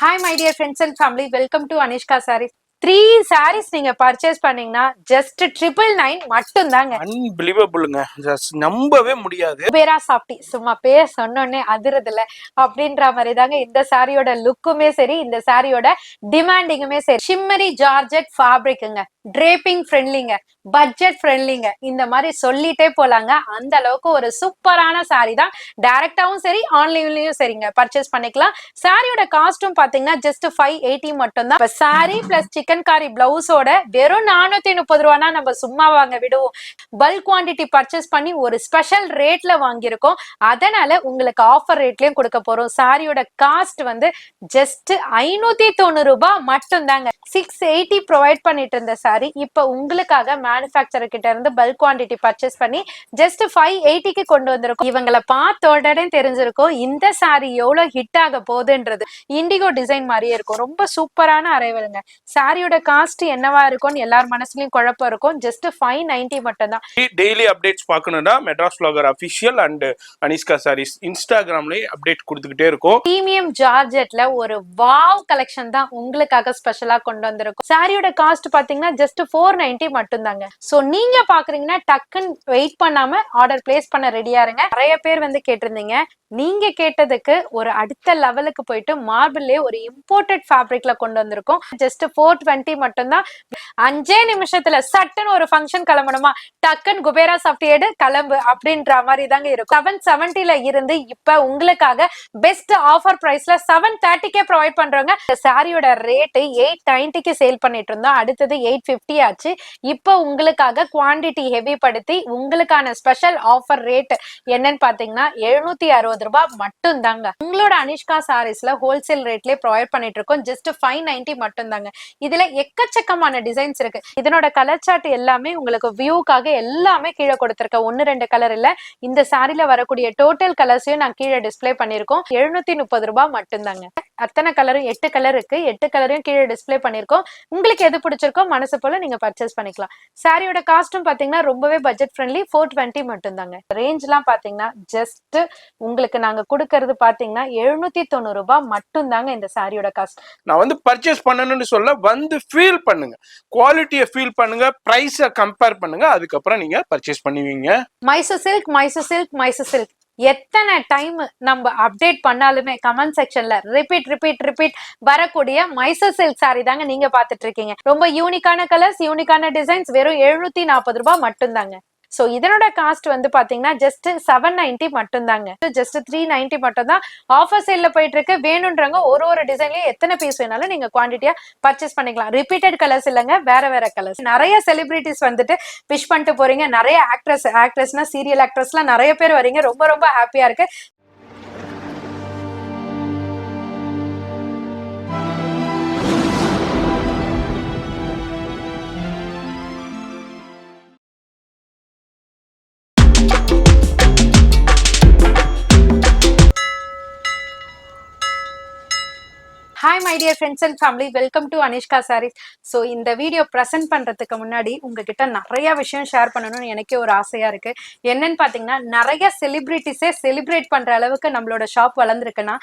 Hi my dear friends and family, welcome to Anishka Sarees. 3 sarees நீங்க purchase பண்ணீங்கன்னா just 999 மட்டும் தாங்க. அன்பிலீவபிள்ங்க. Just நம்பவே முடியாது. குபேரா சாஃப்டி சும்மா பேர் சொன்னோனே அதிரதுல அப்படின்ற மாதிரி தாங்க இந்த சாரியோட லுக்குமே சரி, இந்த சாரியோட டிமாண்டிங்குமே சரி. ஷிம்மரி ஜார்ஜெட் ஃபேப்ரிக்குங்க, டிரேப்பிங் ஃப்ரெண்ட்லிங்க, பட்ஜெட் ஃப்ரெண்ட்லிங்க, இந்த மாதிரி சொல்லிட்டே போலாங்க. அந்த அளவுக்கு ஒரு சூப்பரான சாரி தான். டைரக்டாவும் சரி ஆன்லைன்லயும் சரிங்க பர்ச்சேஸ் பண்ணிக்கலாம். சாரியோட காஸ்டும் பாத்தீங்கன்னா ஜஸ்ட் 580 மட்டும் தான். சாரி பிளஸ் சிக்கன் காரி பிளவுஸோட வெறும் 430 ரூபானா நம்ம சும்மா வாங்க விடுவோம். பல்க் குவான்டிட்டி பர்ச்சேஸ் பண்ணி ஒரு ஸ்பெஷல் ரேட்ல வாங்கியிருக்கோம். அதனால உங்களுக்கு ஆஃபர் ரேட்லயும் கொடுக்க போறோம். சாரியோட காஸ்ட் வந்து ஜஸ்ட் 590 ரூபாய் மட்டும் தாங்க. 680 ப்ரொவைட் பண்ணிட்டு இருந்த சாரி இப்ப உங்களுக்காக மேனுஃபேக்சரர் கிட்ட இருந்து பல்க் குவான்டிட்டி பர்ச்சேஸ் பண்ணி ஜஸ்ட் 580க்கு கொண்டு வந்திருக்கோம். இவங்களை பார்த்த உடனே தெரிஞ்சிருக்கும் இந்த சாரி எவ்வளவு ஹிட் ஆக போகுதுன்றது. இண்டிகோ டிசைன் மாதிரியே இருக்கும். ரொம்ப சூப்பரான அரைவலுங்க. சாரியோட காஸ்ட் என்னவா இருக்கும்னு எல்லார் மனசுலயும் குழப்பம் இருக்கும். ஜஸ்ட் 590 மட்டும் தான். டெய்லி அப்டேட்ஸ் பார்க்கணும்னா Madras vlogger official and Anishka Sarees இன்ஸ்டாகிராம்லயே அப்டேட் கொடுத்துக்கிட்டே இருக்கும். பிரீமியம் ஜார்ஜெட்ல ஒரு வாவ் கலெக்ஷன் தான் உங்களுக்காக ஸ்பெஷலா கொண்டு வந்திருக்கும். சாரியோட காஸ்ட் பாத்தீங்கன்னா ஜஸ்ட் 490 மட்டும் தாங்க. சோ நீங்க பாக்குறீங்கன்னா டக்குன்னு வெயிட் பண்ணாம ஆர்டர் பிளேஸ் பண்ண ரெடியா இருங்க. நிறைய பேர் வந்து கேட்டிருந்தீங்க. நீங்க கேட்டதுக்கு ஒரு அடுத்த லெவலுக்கு போயிட்டு மார்பிள்லயே ஒரு இம்போர்ட்டட் ஃபேப்ரிக்ல கொண்டு வந்திருக்கோம். ஜஸ்ட் 420 மட்டும் தான். 5 நிமிஷத்துல சட்டுன்னு ஒரு ஃபங்க்ஷன் கிளம்பணுமா, டக்குன்னு குபேரா சாஃப்டி எடு கிளம்பு அப்படின்ற மாதிரி தாங்க இருக்கும். 770ல இருந்து இப்ப உங்களுக்காக பெஸ்ட் ஆஃபர் பிரைஸ்ல 730க்கே ப்ரொவைட் பண்றோங்க. இந்த சாரியோட ரேட் 890க்கு சேல் பண்ணிட்டு இருந்தோம். அடுத்தது 850 ஆச்சு. இப்ப உங்களுக்காக குவான்டிட்டி ஹெவி படுத்தி உங்களுக்கான ஸ்பெஷல் ஆஃபர் ரேட் என்னன்னு பாத்தீங்கன்னா 760 ரூபாய் மட்டும் தாங்க. உங்களோட அனிஷ்கா சாரீஸ்ல ஹோல்சேல் ரேட்லயே ப்ரொவைட் பண்ணிட்டு இருக்கோம். ஜஸ்ட் 590 மட்டும் தாங்க. இதுல எக்கச்சக்கமான டிசைன்ஸ் இருக்கு. இதனோட கலர் சார்ட் எல்லாமே உங்களுக்கு வியூக்காக எல்லாமே கீழே கொடுத்திருக்கேன். 1-2 கலர் இல்ல, இந்த சாரில வரக்கூடிய டோட்டல் கலர்ஸையும் நான் கீழே டிஸ்பிளே பண்ணிருக்கோம். 730 ரூபாய் மட்டும் தாங்க. அத்தனை கலரும் 8 கலர் இருக்கு. 8 கலரையும் கீழே டிஸ்பிளே பண்ணிருக்கோம். உங்களுக்கு எது பிடிச்சிருக்கோ மனசு போல நீங்க பர்ச்சேஸ் பண்ணிக்கலாம். சாரியோட காஸ்டும் பாத்தீங்கன்னா ரொம்பவே பட்ஜெட் ஃப்ரெண்ட்லி. 420 மட்டும் தாங்க. ரேஞ்ச் எல்லாம் பாத்தீங்கன்னா ஜஸ்ட் உங்களுக்கு நாங்க கொடுக்கறது பாத்தீங்கன்னா 790 ரூபாய் மட்டும் தாங்க இந்த சாரியோட காஸ்ட். நான் வந்து பர்ச்சேஸ் பண்ணணும்னு சொல்ல வந்து ஃபீல் பண்ணுங்க, குவாலிட்டியை ஃபீல் பண்ணுங்க, பிரைஸை கம்பேர் பண்ணுங்க, அதுக்கப்புறம் நீங்க பர்ச்சேஸ் பண்ணுவீங்க. Mysore silk, Mysore silk, Mysore silk எத்தனை டைம் நம்ம அப்டேட் பண்ணாலுமே கமெண்ட் செக்ஷன்ல ரிப்பீட் வரக்கூடிய மைசூர் சில்க் சாரி தாங்க நீங்க பாத்துட்டு இருக்கீங்க. ரொம்ப யூனிக்கான கலர்ஸ், யூனிக்கான டிசைன்ஸ், வெறும் 740 ரூபாய் மட்டும் தாங்க. சோ இதனோட காஸ்ட் வந்து பாத்தீங்கன்னா ஜஸ்ட் 790 மட்டும் தாங்க. ஜஸ்ட் 390 மட்டும் தான். ஆஃபர் சேல்ல போயிட்டு இருக்கு. வேணும்ன்றவங்க ஒரு டிசைன்லயும் எத்தனை பீஸ் வேணாலும் நீங்க குவான்டிட்டியா பர்ச்சேஸ் பண்ணிக்கலாம். ரிப்பீட்டட் கலர்ஸ் இல்லங்க, வேற கலர்ஸ். நிறைய செலிபிரிட்டிஸ் வந்துட்டு விஷ் பண்ணிட்டு போறீங்க. நிறைய ஆக்ட்ரஸ்னா சீரியல் ஆக்ட்ரஸ்லாம் நிறைய பேர் வரீங்க. ரொம்ப ஹாப்பியா இருக்கு. Hi my dear friends and family, welcome to Anishka Sarees. So இந்த வீடியோ ப்ரெசென்ட் பண்ணுறதுக்கு முன்னாடி உங்ககிட்ட நிறைய விஷயம் ஷேர் பண்ணணும்னு எனக்கே ஒரு ஆசையாக இருக்குது. என்னன்னு பார்த்தீங்கன்னா நிறைய செலிப்ரிட்டிஸே செலிப்ரேட் பண்ணுற அளவுக்கு நம்மளோட ஷாப் வளர்ந்துருக்குன்னா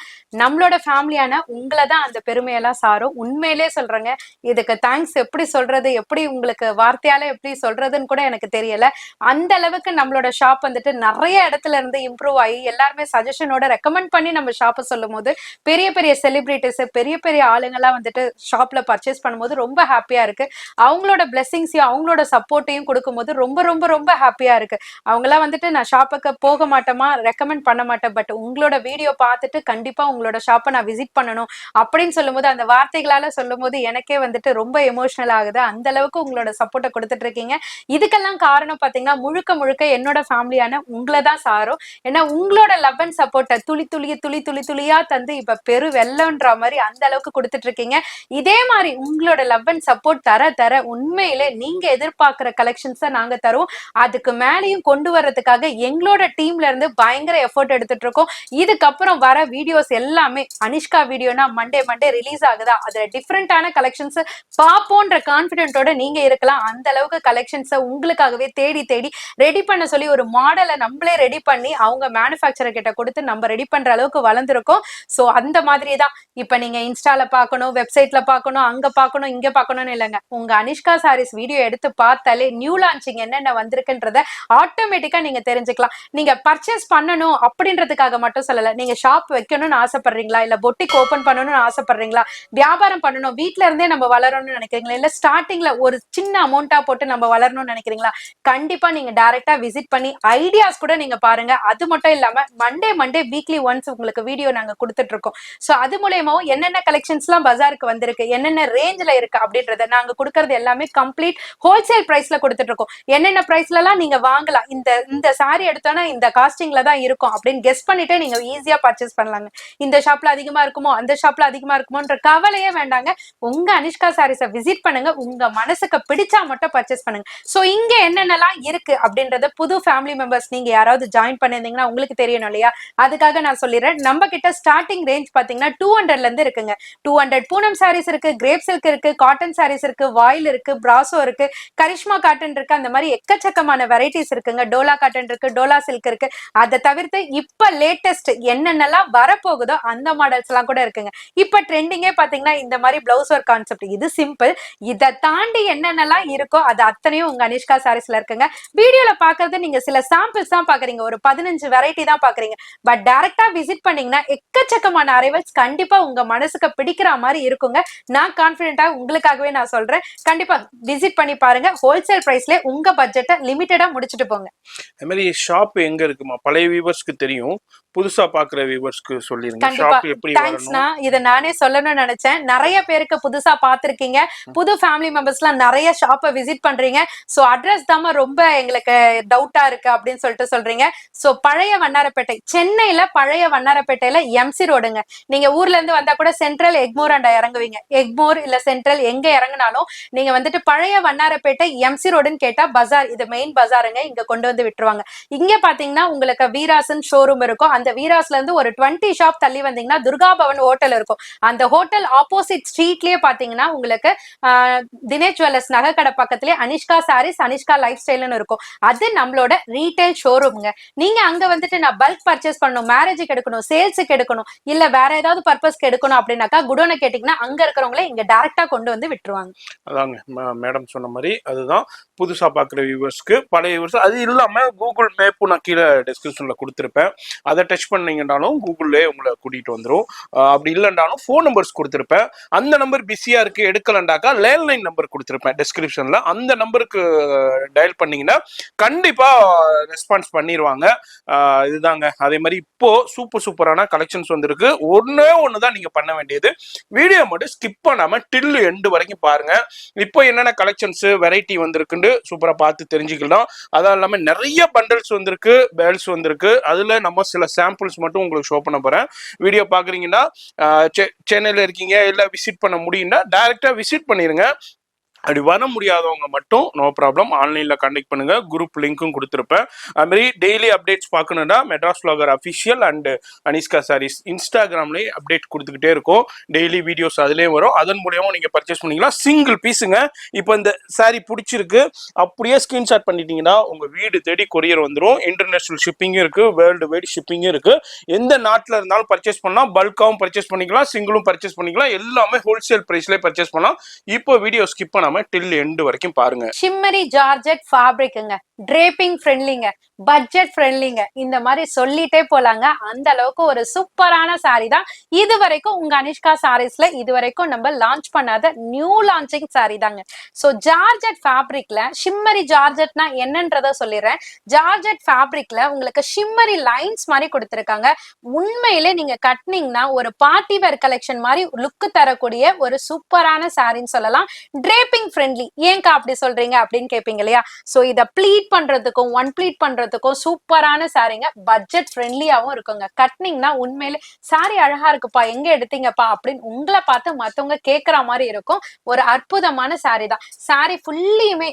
நம்மளோட ஃபேமிலியான உங்களை தான் அந்த பெருமையெல்லாம் சாரும். உண்மையிலே சொல்கிறேங்க. இதுக்கு தேங்க்ஸ் எப்படி சொல்கிறது, எப்படி உங்களுக்கு வார்த்தையால் எப்படி சொல்கிறதுன்னு கூட எனக்கு தெரியலை. அந்த அளவுக்கு நம்மளோட ஷாப் வந்துட்டு நிறைய இடத்துல இருந்து இம்ப்ரூவ் ஆகி எல்லாருமே சஜஷனோட ரெக்கமெண்ட் பண்ணி நம்ம ஷாப்பை சொல்லும் போது பெரிய செலிபிரிட்டிஸ், பெரிய ஆளுங்கெல்லாம் வந்துட்டு ஷாப்ல பர்ச்சேஸ் பண்ணும்போது ரொம்ப ஹாப்பியா இருக்கு. அவங்களோட பிளெஸிங்ஸையும் அவங்களோட சப்போர்ட்டையும் கொடுக்கும்போது ரொம்ப ஹாப்பியா இருக்கு. அவங்கெல்லாம் வந்துட்டு நான் ஷாப்புக்கு போக மாட்டேமா, ரெக்கமெண்ட் பண்ண மாட்டேன், பட் உங்களோட வீடியோ பார்த்துட்டு கண்டிப்பா உங்களோட ஷாப்பை நான் விசிட் பண்ணணும் அப்படின்னு சொல்லும்போது, அந்த வார்த்தைகளால சொல்லும் போது எனக்கே வந்துட்டு ரொம்ப எமோஷனல் ஆகுது. அந்த அளவுக்கு உங்களோட சப்போர்ட்டை கொடுத்துட்டு இருக்கீங்க. இதுக்கெல்லாம் காரணம் பாத்தீங்கன்னா முழுக்க என்னோட ஃபேமிலியான உங்களை தான் சாரும். ஏன்னா உங்களோட லவ் அண்ட் சப்போர்ட்டை துளியா தந்து இப்ப பெரு வெள்ளம்ன்ற மாதிரி அந்த அளவுக்கு கொடுத்துட்டு இருக்கீங்க. இதே மாதிரி உங்களோட லவ் அண்ட் சப்போர்ட் தர உண்மையிலே நீங்க எதிர்பார்க்கிற கலெக்ஷன்ஸை நாங்க தருவோம். அதுக்கு மேலேயும் கொண்டு வர்றதுக்காக எங்களோட டீம்ல இருந்து பயங்கர எஃபோர்ட் எடுத்துட்டு இருக்கோம். இதுக்கப்புறம் வர வீடியோஸ் எல்லாமே அனிஷ்கா வீடியோனா மண்டே ரிலீஸ் ஆகுதா, அதுல டிஃப்ரெண்டான கலெக்ஷன்ஸ் பாப்போன்ற கான்பிடென்ட்டோட நீங்க இருக்கலாம். அந்த அளவுக்கு கலெக்ஷன்ஸை உங்களுக்காகவே தேடி ரெடி பண்ண சொல்லி ஒரு மாடலை நம்மளே ரெடி பண்ணி அவங்க மேனுஃபேக்சரர் கிட்ட கொடுத்து நம்ம ரெடி பண்ற அளவுக்கு வளர்ந்துருக்கோம். சோ அந்த மாதிரி தான் இப்ப நீங்க இன்ஸ்டால பார்க்கணும், வெப்சைட்ல பார்க்கணும், அங்க பார்க்கணும், இங்க பார்க்கணும்னு இல்லைங்க. உங்க அனிஷ்கா சாரீஸ் வீடியோ எடுத்து பார்த்தாலே நியூ லான்ச்சிங் என்னென்ன வந்திருக்குன்றத ஆட்டோமேட்டிக்கா நீங்க தெரிஞ்சுக்கலாம். நீங்க பர்ச்சேஸ் பண்ணணும் அப்படின்றதுக்காக மட்டும் சொல்லல. நீங்க ஷாப் வைக்கணும்னு ஆசைப்படுறீங்களா, இல்ல பொட்டிக் ஓபன் பண்ணணும்னு ஆசைப்படுறீங்களா, வியாபாரம் பண்ணணும், வீட்ல இருந்தே நம்ம வளரணும்னு நினைக்கிறீங்களா, இல்ல ஸ்டார்டிங்ல ஒரு சின்ன அமௌண்டா போட்டு நம்ம வளரணும்னு நினைக்கிறீங்களா, கண்டிப்பா நீங்க டைரக்டா விசிட் பண்ணி ஐடியாஸ் கூட நீங்க பாருங்க. அது மட்டும் இல்லாம மண்டே வீக்லி ஒன்ஸ் உங்களுக்கு வீடியோ நாங்க கொடுத்துட்டு இருக்கோம். சோ அது மூலயமாவும் என்னென்ன கலெக்ஷன்ஸ் எல்லாம் பஜாருக்கு வந்திருக்கு, என்னென்ன ரேஞ்ச்ல இருக்கு அப்படின்றத நாங்க கொடுக்கறது எல்லாமே கம்ப்ளீட் ஹோல்சேல் பிரைஸ்ல கொடுத்துட்டு இருக்கோம். என்னென்ன பிரைஸ்ல எல்லாம் நீங்க வாங்கலாம், இந்த சாரி எடுத்தோன்னா இந்த காஸ்டிங்ல தான் இருக்கும் அப்படின்னு கெஸ் பண்ணிட்டு நீங்க ஈஸியா பர்ச்சேஸ் பண்ணலாங்க. இந்த ஷாப்ல அதிகமா இருக்குமோ, அந்த ஷாப்ல அதிகமா இருக்குமோன்ற கவலையே வேண்டாங்க. உங்க அனிஷ்கா சாரீஸை விசிட் பண்ணுங்க, உங்க மனசுக்கு பிடிச்சா மட்டும் பர்ச்சேஸ் பண்ணுங்க. சோ இங்க என்னென்னலாம் இருக்கு அப்படின்றத புது ஃபேமிலி மெம்பர்ஸ் நீங்க யாராவது ஜாயின் பண்ணிருந்தீங்கன்னா உங்களுக்கு தெரியணும் இல்லையா, அதுக்காக நான் சொல்லிடுறேன். நம்ம கிட்ட ஸ்டார்டிங் ரேஞ்ச் பாத்தீங்கன்னா 200ல இருந்து இருக்குங்க. 200 பூனம் சாரீஸ் இருக்கு, கிரேப் சில்க் இருக்கு, காட்டன் சாரீஸ் இருக்கு, வாயில் இருக்கு, பிராசோ இருக்கு, கரிஷ்மா காட்டன் இருக்கு, அந்த மாதிரி எக்கச்சக்கமான வெரைட்டிஸ் இருக்குங்க. டோலா காட்டன் இருக்கு, டோலா சில்க் இருக்கு. அதை தவிர்த்து இப்ப லேட்டஸ்ட் என்னென்னலாம் வரப்போகுதோ அந்த மாடல்ஸ் எல்லாம் கூட இருக்குங்க. இப்ப ட்ரெண்டிங்கே பாத்தீங்கன்னா இந்த மாதிரி பிளவுஸ் ஒர்க் கான்செப்ட், இது சிம்பிள். இதை தாண்டி என்னென்னலாம் இருக்கோ அது அத்தனையும் உங்க அனிஷ்கா சாரீஸ்ல இருக்குங்க. வீடியோல பாக்குறது நீங்க சில சாம்பிள்ஸ் தான் பாக்குறீங்க, ஒரு 15 வெரைட்டி தான் பாக்குறீங்க. பட் டைரக்டா விசிட் பண்ணீங்கன்னா எக்கச்சக்கமான அரைவல்ஸ் கண்டிப்பா உங்க மனசுக்கு பிடிக்கிற மாதிரி இருக்குங்க. நான் கான்பிடென்ட்டா உங்களுக்காகவே நான் சொல்றேன், கண்டிப்பா விசிட் பண்ணி பாருங்க. ஹோல்சேல் பிரைஸ்ல உங்க பட்ஜெட்டை லிமிட்டடா முடிச்சுட்டு போங்க. அது மாதிரி ஷாப் எங்க இருக்குமா, பழைய வியூவர்ஸ்க்கு தெரியும், புதுசா பாக்குற வியூவர்ஸ்க்கு சொல்லிருங்க கண்டிப்பா. ஷாப் எப்படி தேங்க்ஸ்னா, இத நானே சொல்லணும்னு நினைச்சேன். நிறைய பேருக்கு புதுசா பாத்திருக்கீங்க, புது ஃபேமிலி மெம்பர்ஸ் எல்லாம் நிறைய ஷாப்பை விசிட் பண்றீங்க. சோ அட்ரஸ் தாம ரொம்ப எங்களுக்கு டவுட்டா இருக்கு அப்படின்னு சொல்லிட்டு சொல்றீங்க. சோ பழைய வண்ணாரப்பேட்டை, சென்னையில பழைய வண்ணாரப்பேட்டையில எம்சி ரோடுங்க. நீங்க ஊர்ல இருந்து வந்தா கூட சென்ட்ரல் எக்மோர் அண்டா இறங்குவீங்க. எக்மோர் இல்ல சென்ட்ரல் எங்க இறங்குனாலும் நீங்க வந்துட்டு பழைய வண்ணாரப்பேட்டை எம்சி ரோடுன்னு கேட்டா பஜார், இது மெயின் பஜாருங்க, இங்க கொண்டு வந்து விட்டுருவாங்க. இங்க பாத்தீங்கன்னா உங்களுக்கு வீராசன் ஷோரூம் இருக்கும். அந்த வீராஸ்ல இருந்து ஒரு 20 ஷாப் தள்ளி வந்தீங்கன்னா துர்கா பவன் ஹோட்டல் இருக்கும். அந்த ஹோட்டல் ஆப்போசிட் ஸ்ட்ரீட்லயே பாத்தீங்கன்னா உங்களுக்கு தினேஷ் ஜுவல்லர்ஸ் நகைக்கடை பக்கத்துலயே அனிஷ்கா சாரீஸ், அனிஷ்கா லைஃப் ஸ்டைல்னு இருக்கும். அது நம்மளோட ரீட்டைல் ஷோரூம்ங்க. நீங்க அங்க வந்துட்டு நான் பல்க் பர்ச்சேஸ் பண்ணணும், மேரேஜுக்கு எடுக்கணும், சேல்ஸுக்கு எடுக்கணும், இல்ல வேற ஏதாவது பர்பஸ்க்கு எடுக்கணும் அப்படின்னாக்கா குடோனை கேட்டீங்கன்னா அங்க இருக்கிறவங்களே இங்க டைரக்டா கொண்டு வந்து விட்டுருவாங்க. அதாங்க மேடம் சொன்ன மாதிரி, அதுதான் புதுசா பாக்குற வியூவர்ஸ்க்கு. பழைய வியூவர்ஸ் அது இல்லாம கூகுள் மேப் நான் கீழே டிஸ்கிரிப்ஷன்ல கொடுத்துருப்பேன், அதை டச் பண்ணீங்கன்னாலும் கூகுள்லேயே உங்களை கூட்டிட்டு வந்துடும். அப்படி இல்லைன்னாலும் ஃபோன் நம்பர்ஸ் கொடுத்துருப்பேன், அந்த நம்பர் பிஸியா இருக்கு எடுக்கலண்டாக்கா லேண்ட்லைன் நம்பர் கொடுத்துருப்பேன் டிஸ்கிரிப்ஷன்ல, அந்த நம்பருக்கு டயல் பண்ணீங்கன்னா கண்டிப்பா ரெஸ்பான்ஸ் பண்ணிடுவாங்க. இதுதாங்க. அதே மாதிரி இப்போ சூப்பரான கலெக்ஷன்ஸ் வந்திருக்கு. ஒண்ணுதான் நீங்க பண்ண வேண்டியது, வீடியோ மட்டும் ஸ்கிப் பண்ணாம டில் எண்டு வரைக்கும் பாருங்க. இப்போ என்னென்ன கலெக்ஷன்ஸ் வெரைட்டி வந்திருக்குன்னு சூப்பரா பார்த்து தெரிஞ்சுக்கலாம். அதான் இல்லாம நிறைய பண்டல்ஸ் வந்திருக்கு, பேல்ஸ் வந்திருக்கு. அதுல நம்ம சில சாம்பிள்ஸ் மட்டும் உங்களுக்கு ஷோ பண்ண போறேன். வீடியோ பாக்குறீங்கன்னா சென்னையில இருக்கீங்க இல்ல விசிட் பண்ண முடியும்னா டைரக்டா விசிட் பண்ணிருங்க. அப்படி வர முடியாதவங்க மட்டும் நோ ப்ராப்ளம், ஆன்லைன்ல கண்டெக்ட் பண்ணுங்க. குரூப் லிங்க்கும் கொடுத்துருப்பேன். அது மாதிரி டெய்லி அப்டேட்ஸ் பார்க்கணும்னா Madras vlogger official and Anishka Sarees இன்ஸ்டாகிராம்லேயே அப்டேட் கொடுத்துக்கிட்டே இருக்கும். டெய்லி வீடியோஸ் அதுலேயே வரும். அதன் மூலியமா நீங்க பர்ச்சேஸ் பண்ணிக்கலாம். சிங்கிள் பீஸுங்க. இப்போ இந்த சாரீ பிடிச்சிருக்கு அப்படியே ஸ்கிரீன்ஷாட் பண்ணிட்டீங்கன்னா உங்க வீடு தேடி கொரியர் வந்துடும். இன்டர்நேஷனல் ஷிப்பிங்கும் இருக்கு, வேர்ல்டு வைட் ஷிப்பிங்கும் இருக்கு. எந்த நாட்டில் இருந்தாலும் பர்ச்சேஸ் பண்ணலாம். பல்காவும் பர்ச்சேஸ் பண்ணிக்கலாம், சிங்கிளும் பர்ச்சேஸ் பண்ணிக்கலாம். எல்லாமே ஹோல்சேல் பிரைஸ்லேயே பர்ச்சேஸ் பண்ணலாம். இப்போ வீடியோ ஸ்கிப் பண்ணாம டில் எண்டு வரைக்கும் பாருங்க. ஷிம்மரி ஜார்ஜெட் ஃபேப்ரிக்ங்க, டிரேப்பிங் ஃப்ரெண்ட்லிங்க, பட்ஜெட் ஃப்ரெண்ட்லிங்க, இந்த மாதிரி சொல்லிட்டே போலாங்க. அந்த அளவுக்கு ஒரு சூப்பரான சாரி தான் இது வரைக்கும் உங்க அனிஷ்கா சாரீஸ்ல இது வரைக்கும் நம்ம லான்ச் பண்ணாத நியூ லான்ச்சிங் சாரி தாங்க. சோ ஜார்ஜெட் ஃபேப்ரிக்ல ஷிம்மரி ஜார்ஜெட்னா என்னன்றத சொல்லிடுறேன். ஜார்ஜெட் ஃபேப்ரிக்ல உங்களுக்கு ஷிம்மரி லைன்ஸ் மாதிரி கொடுத்துருக்காங்க. உண்மையிலே நீங்க கட்டினீங்கன்னா ஒரு பார்ட்டி வேர் கலெக்ஷன் மாதிரி லுக் தரக்கூடிய ஒரு சூப்பரான சாரின்னு சொல்லலாம். டிரேப்பிங் ஃப்ரெண்ட்லி, ஏன்கா அப்படி சொல்றீங்க அப்படின்னு கேட்பீங்க இல்லையா. சோ இத ப்ளீட் பண்றதுக்கும் ஒன் ப்ளீட் பண்றதுக்கும் சூப்பரான சாரிங்க. பட்ஜெட் ஃப்ரெண்ட்லியாவும் இருக்குங்க. கட்டினீங்கன்னா உண்மையிலே சாரி அழகா இருக்குப்பா, எங்க எடுத்தீங்கப்பா அப்படின்னு உங்களை பார்த்து மத்தவங்க கேட்கற மாதிரி இருக்கும். ஒரு அற்புதமான சாரி தான். சாரி ஃபுல்லியுமே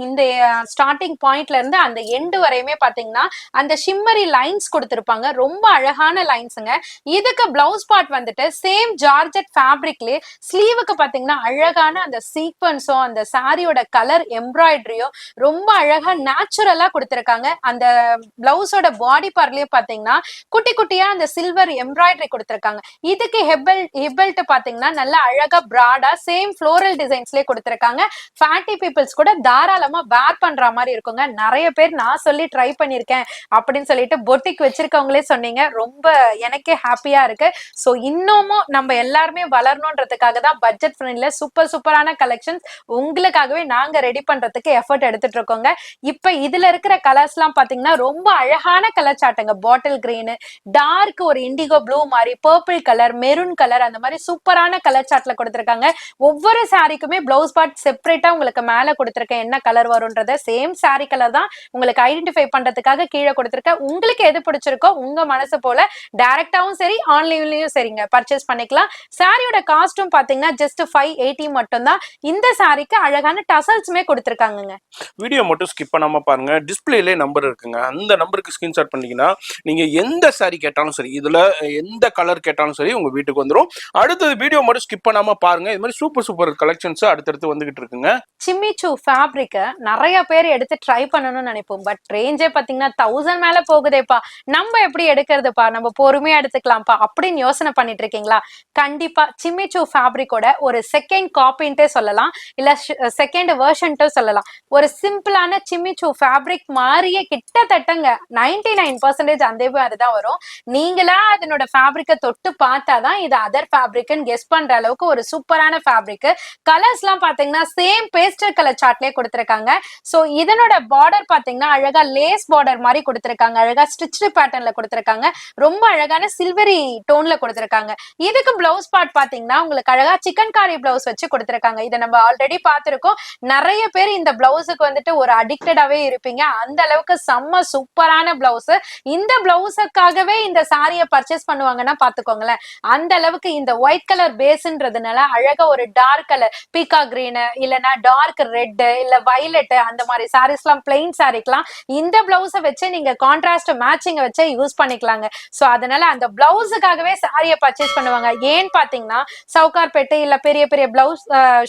இந்த ஸ்டார்டிங் பாயிண்ட்ல இருந்து அந்த எண்டு வரையுமே பாத்தீங்கன்னா அந்த ஷிம்மரி லைன்ஸ் கொடுத்திருப்பாங்க. ரொம்ப அழகான லைன்ஸுங்க. இதுக்கு பிளவுஸ் பார்ட் வந்துட்டு சேம் ஜார்ஜெட் ஃபேப்ரிக்லயே ஸ்லீவுக்கு பாத்தீங்கன்னா அழகான அந்த சீக்வன்ஸோ அந்த சாரியோட கலர் எம்ப்ராய்டரியோ ரொம்ப அழகா நேச்சுரலா கொடுத்திருக்காங்க. அந்த பிளவுஸோட பாடி பார்ட்லயே பாத்தீங்கன்னா குட்டி குட்டியா அந்த சில்வர் எம்ப்ராய்டரி கொடுத்திருக்காங்க. இதுக்கு ஹிப் பெல்ட் பாத்தீங்கன்னா நல்லா அழகா பிராடா சேம் ஃப்ளோரல் டிசைன்ஸ்லயே கொடுத்திருக்காங்க. ஃபேட்டி பீப்புள்ஸ் கூட தாராளமா வேர் பண்ற மாதிரி இருக்குங்க. நிறைய பேர் நான் சொல்லி ட்ரை பண்ணிருக்கேன் அப்படின்னு சொல்லிட்டு பொட்டிக் வச்சிருக்கவங்களே சொன்னீங்க. ரொம்ப எனக்கே ஹாப்பியா இருக்கு. சோ இன்னமும் நம்ம எல்லாருமே வளரணும்ன்றதுக்காக தான் பட்ஜெட் ஃப்ரெண்ட்ல சூப்பரான கலெக்ஷன்ஸ் உங்களுக்காகவே நாங்க ரெடி பண்றதுக்கு எஃபர்ட் எடுத்துட்டு இருக்கோங்க. இப்ப இதுல இருக்கிற கலர்ஸ் எல்லாம் பாத்தீங்கன்னா ரொம்ப அழகான கலர் சாட்டுங்க. பாட்டில் கிரீன், டார்க் ஒரு இண்டிகோ ப்ளூ மாதிரி, பர்பிள் கலர், மெரூன் கலர், அந்த மாதிரி சூப்பரான கலர் சாட்ல கொடுத்திருக்காங்க. ஒவ்வொரு சாரிக்குமே பிளவுஸ் பார்ட் செப்பரேட்டா உங்களுக்கு மேல கொடுத்திருக்கேன். என்ன கலர் வரும்ன்றத சேம் சாரி கலர் தான் உங்களுக்கு ஐடென்டிஃபை பண்றதுக்காக கீழே கொடுத்திருக்கேன். உங்களுக்கு எது பிடிச்சிருக்கோ உங்க மனசு போல டைரக்டாவும் சரி ஆன்லைன்லயும் சரிங்க பர்ச்சேஸ் பண்ணிக்கலாம். சாரியோட காஸ்டும் பாத்தீங்கன்னா ஜஸ்ட் 580 மட்டும் தான். இந்த சாரிக்கு அழகான டசல்ஸ்மே கொடுத்திருக்காங்க. வீடியோ மட்டும் ஸ்கிப் பண்ணாம பாருங்க. டிஸ்பிளேலே நம்பர் இருக்குங்க. அந்த நம்பருக்கு ஸ்கிரீன்ஷாட் பண்ணீங்கன்னா நீங்க எந்த சாரி கேட்டாலும் சரி, இதுல எந்த கலர் கேட்டாலும் சரி உங்க வீட்டுக்கு வந்துடும். அடுத்தது வீடியோ மட்டும் ஸ்கிப் பண்ணாம பாருங்க. இது மாதிரி சூப்பர் கலெக்ஷன்ஸ் அடுத்தடுத்து வந்துகிட்டு இருக்குங்க. சிம்மிச்சூ ஃபேப்ரிக் நிறைய பேர் எடுத்து ட்ரை பண்ணணும்னு நினைப்போம். பட் ரேஞ்சே பாத்தீங்கன்னா 1000 மேல போகுதேப்பா, நம்ம எப்படி எடுக்கிறதுப்பா, நம்ம பொறுமையா எடுத்துக்கலாம்ப்பா அப்படின்னு யோசனை பண்ணிட்டு இருக்கீங்களா? கண்டிப்பா சிம்மிச்சூ ஃபேப்ரிக்கோட ஒரு செகண்ட் காப்பின்ட்டே சொல்லலாம், இல்ல செகண்ட் வெர்ஷன்ட்டு சொல்லலாம். ஒரு சிம்பிளான சிம்மிச்சூ ஃபேப்ரிக் மாதிரியே கிட்டத்தட்டங்க 99% அந்த மாதிரி தான் வரும். நீங்களா அதனோட ஃபேப்ரிக்கை தொட்டு பார்த்தாதான் இது அதர் ஃபேப்ரிக்னு கெஸ் பண்ற அளவுக்கு ஒரு சூப்பரான ஃபேப்ரிக். கலர்ஸ் எல்லாம் பாத்தீங்கன்னா சேம் பேஸ்டல் கலர் சார்ட்லயே கொடுத்திருக்காங்க. சோ இதனோட பார்டர் பாத்தீங்கன்னா அழகா லேஸ் பார்டர் மாதிரி கொடுத்திருக்காங்க. அழகா ஸ்டிச்சு பேட்டர்ன்ல கொடுத்திருக்காங்க. ரொம்ப அழகான சில்வரி டோன்ல கொடுத்திருக்காங்க. இதுக்கு பிளவுஸ் பார்ட் பாத்தீங்கன்னா உங்களுக்கு அழகா சிக்கன் காரி பிளவுஸ் வச்சு கொடுத்திருக்காங்க. இதை நம்ம ஆல்ரெடி பார்த்திருக்கோம். நிறைய பேர் இந்த பிளவுஸுக்கு வந்துட்டு ஒரு அடிக்டடாவே இருப்பீங்க. அந்த அளவுக்கு செம்ம சூப்பரான பிளவுஸ். இந்த பிளவுஸுக்காகவே இந்த சாரியை பர்ச்சேஸ் பண்ணுவாங்கன்னா பாத்துக்கோங்களேன். அந்த அளவுக்கு இந்த ஒயிட் கலர் பேஸ்ன்றதுனால அழகா ஒரு டார்க் கலர் பீகா கிரீன், இல்லைன்னா டார்க் ரெட், இல்ல வயலட், அந்த மாதிரி சாரீஸ் எல்லாம் பிளெயின் சாரிக்கலாம் இந்த பிளவுஸை வச்சு நீங்க கான்ட்ராஸ்ட் மேட்சிங் வச்சு யூஸ் பண்ணிக்கலாங்க. சோ அதனால அந்த பிளவுஸுக்காகவே சாரியை பர்ச்சேஸ் பண்ணுவாங்க. ஏன்னு பாத்தீங்கன்னா சவுகார்பேட்டை இல்ல பெரிய பெரிய பிளவுஸ்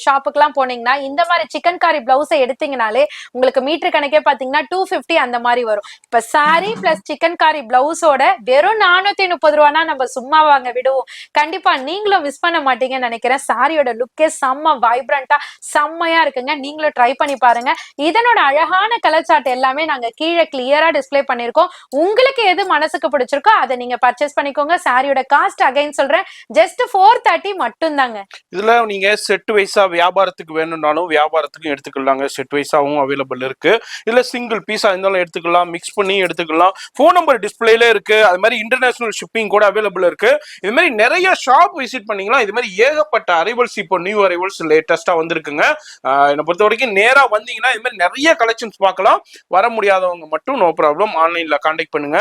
ஷாப்புக்கு எல்லாம் போனீங்கன்னா இந்த மாதிரி சிக்கன் காரி பிளவுஸை எடுத்தீங்கனாலே உங்களுக்கு மீட்டர் கணக்கே பாத்தீங்கன்னா 250 அந்த மாதிரி வரும். இப்ப சாரி பிளஸ் சிக்கன் காரி பிளவுஸோட வெறும் 430 ரூபானா நம்ம சும்மா வாங்க விடுவோம். கண்டிப்பா நீங்களும் மிஸ் பண்ண மாட்டீங்கன்னு நினைக்கிறேன். சாரியோட லுக்கே செம்ம வைப்ரண்டா செம்மையா இருக்குங்க. நீங்களும் ட்ரை பண்ணி பாருங்க. இதனோட அழகான கலர் சார்ட் எல்லாமே நாங்க கீழே கிளியரா டிஸ்ப்ளே பண்ணிருக்கோம். உங்களுக்கு எது மனசுக்கு பிடிச்சிருக்கோ அதை நீங்க பர்ச்சேஸ் பண்ணிக்கோங்க. சாரியோட காஸ்ட் அகைன் சொல்றேன், ஜஸ்ட் 430 மட்டும் தாங்க. இதுல நீங்க செட் வைஸா வியாபாரத்துக்கு வேணும்னாலும் வியாபாரத்துக்கும் எடுத்துக்கலாங்க. செட் வைஸாவும் அவைலபிள் இருக்கு. இல்ல சிங்கிள் பீஸா இருந்தாலும் எடுத்துக்கலாம், மிக்ஸ் பண்ணி எடுத்துக்கலாம். போன் நம்பர் டிஸ்பிளேல இருக்கு. அது மாதிரி இன்டர்நேஷனல் ஷிப்பிங் கூட அவைலபிள் இருக்கு. இது மாதிரி நிறைய ஷாப் விசிட் பண்ணீங்களா இது மாதிரி ஏகப்பட்ட அரைவல்ஸ் இப்போ நியூ அரைவல்ஸ் லேட்டஸ்டா வந்திருக்குங்க. என்னை பொறுத்த வரைக்கும் நேரா வந்தீங்கன்னா இது மாதிரி நிறைய கலெக்ஷன்ஸ் பார்க்கலாம். வர முடியாதவங்க மட்டும் நோ ப்ராப்ளம் ஆன்லைன்ல கான்டாக்ட் பண்ணுங்க.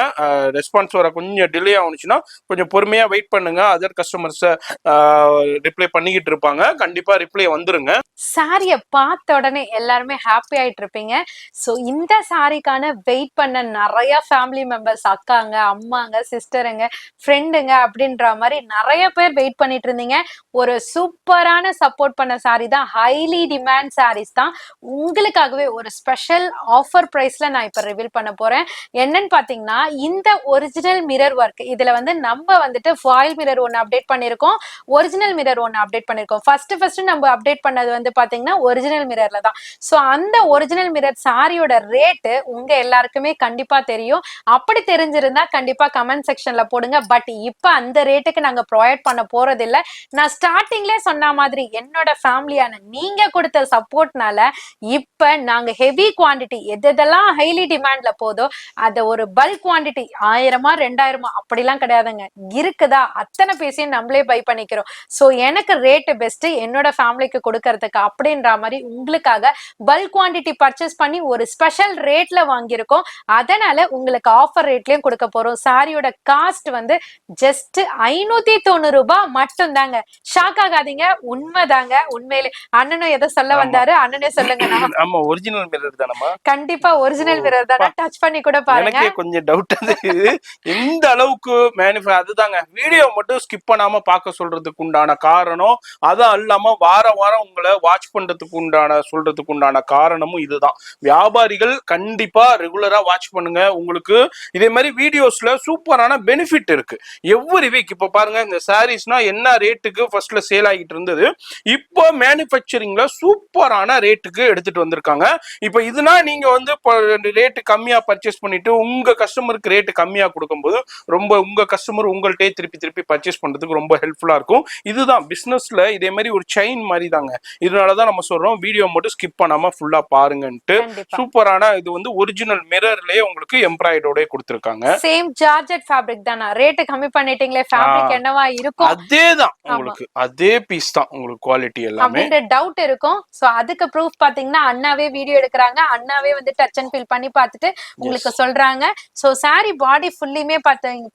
ரெஸ்பான்ஸ் வர கொஞ்சம் டிலே ஆகுச்சுன்னா கொஞ்சம் பொறுமையா வெயிட் பண்ணுங்க. அதர் கஸ்டமர்ஸ் ரிப்ளை பண்ணிக்கிட்டு இருப்பாங்க. கண்டிப்பா ரிப்ளை வந்துருங்க. சாரிய பார்த்த உடனே எல்லாருமே ஹாப்பி ஆயிட்டு இருப்பீங்க. சோ இந்த சாரிக்கான வெயிட் பண்ண நிறைய ஃபேமிலி மெம்பர்ஸ், அக்காங்க, அம்மாங்க, சிஸ்டருங்க, ஃப்ரெண்டுங்க அப்படின்ற மாதிரி நிறைய பேர் வெயிட் பண்ணிட்டு இருந்தீங்க. ஒரு சூப்பரான சப்போர்ட் பண்ண சாரி தான், ஹைலி டிமாண்ட் சாரீஸ் தான். உங்களுக்காகவே ஒரு ஸ்பெஷல் ஆஃபர் பிரைஸ்ல நான் இப்ப ரிவீல் பண்ண போறேன். என்னன்னு பாத்தீங்கன்னா இந்த ஒரிஜினல் மிரர் ஒர்க், இதுல வந்து நம்ம வந்துட்டு ஃபாயில் மிரர் ஒன்னு அப்டேட் பண்ணிருக்கோம், ஒரிஜினல் மிரர் ஒன்னு அப்டேட் பண்ணிருக்கோம். ஃபர்ஸ்ட் நம்ம அப்டேட் பண்ணது வந்து பாத்தீங்கன்னா ஒரிஜினல் மிரர்ல தான். சோ அந்த ஒரிஜினல் மிரர் சாரியோட ரேட் உங்க எல்லாருக்குமே கண்டிப்பா தெரியும். அப்படி தெரிஞ்சிருந்தா கண்டிப்பா கமெண்ட் செக்ஷன்ல போடுங்க. பட் இப்ப அந்த ரேட்டுக்கு நாங்க ப்ரொவைட் பண்ண போறது இல்ல. நான் ஸ்டார்டிங்ல சொன்ன மாதிரி என்னோட ஃபேமிலியான நீங்க கொடுத்த சப்போர்ட்னால இப்ப நாங்க ஹெவி குவாண்டிட்டி எதெல்லாம் ஹைலி டிமாண்ட்ல போதோ அத ஒரு பல்க் குவாண்டிட்டி 1000 2000 அப்படிலாம் கிடையாதுங்க, இருக்குதா அத்தனை பீஸையும் நம்மளே பை பண்ணிக்கிறோம். சோ எனக்கு ரேட் பெஸ்ட் என்னோட ஃபேமிலிக்கு கொடுக்கறதுக்கு அப்படின்ற மாதிரி உங்களுக்காக பல்க் குவாண்டிட்டி பர்ச்சேஸ் பண்ணி ஒரு ஸ்பெஷல் ரேட்ல வாங்கியிருக்கோம். அதனால உங்களுக்கு ஆஃபர் ரேட்லயும் கொடுக்க போறோம். சாரியோட காஸ்ட் வந்து ஜஸ்ட் 590 ரூபாய் மட்டும் தாங்க. ஷாக் ஆகாதீங்க, உண்மைதாங்க. உண்மையிலே அண்ணனும் எதை சொல்ல வந்தாரு, அண்ணனே சொல்லுங்க. ஆமா ஒரிஜினல் மிரர் தானமா? கண்டிப்பா ஒரிஜினல் மிரர் தானே. டச் பண்ணி கூட பாருங்க. எனக்கே கொஞ்சம் டவுட் அது எந்த அளவுக்கு அதுதாங்க. வீடியோ மட்டும் ஸ்கிப் பண்ணாம பார்க்க சொல்றதுக்கு உண்டான காரணம் அதான். இல்லாம வாரம் உங்களை வாட்ச் பண்றதுக்கு உண்டான சொல்றதுக்கு உண்டான காரணமும் இதுதான். வியாபாரிகள் கண்டிப்பா ரெகுலரா வாட்ச் பண்ணுங்க. உங்களுக்கு இதே மாதிரி வீடியோஸ்ல சூப்பரான பெனிஃபிட் இருக்கு. எவ்ரி வீக் இப்ப பாருங்க, இந்த சாரீஸ்னா என்ன ரேட்டுக்கு ஃபர்ஸ்ட்ல சேல் ஆகிட்டு இருந்தது, இப்போ மேனுஃபேக்சரிங்ல சூப்பரான ரேட்டுக்கு எடுத்துட்டு வந்திருக்காங்க. இப்போ இதுனா நீங்க வந்து ரேட்டு கம்மியா பர்ச்சேஸ் பண்ணிட்டு உங்க கஸ்டமருக்கு ரேட்டு கம்மியா கொடுக்கும்போது ரொம்ப உங்க கஸ்டமர் உங்கள்கிட்டயே திருப்பி திருப்பி பர்ச்சேஸ் பண்றதுக்கு ரொம்ப ஹெல்ப்ஃபுல்லா இருக்கும். இதுதான் பிசினஸ்ல இதே மாதிரி ஒரு செயின் மாதிரி தாங்க. இதனாலதான் நம்ம சொல்றோம் வீடியோ மட்டும் ஸ்கிப் பண்ணாம ஃபுல்லா பாருங்கன்ட்டு. சூப்பரான இது வந்து ஒரிஜினல் மிரர்லயே உங்களுக்கு எம்ப்ராய்டரோட கொடுத்திருக்காங்க. சேம் ஜார்ஜெட் ஃபேப்ரிக் தானா? ரேட் கம்மி பண்ணிட்டீங்களே, ஃபேப்ரிக் என்னவா இருக்கும்? அதேதான் உங்களுக்கு, அதே பீஸ் தான் உங்களுக்கு, குவாலிட்டி எல்லாமே அப்படின்ற டவுட் இருக்கும். சோ அதுக்கு ப்ரூஃப் பாத்தீங்கன்னா அண்ணாவே வீடியோ எடுக்கிறாங்க, அண்ணாவே வந்து டச் அண்ட் ஃபீல் பண்ணி பார்த்துட்டு உங்களுக்கு சொல்றாங்க. சோ சாரி பாடி ஃபுல்லியுமே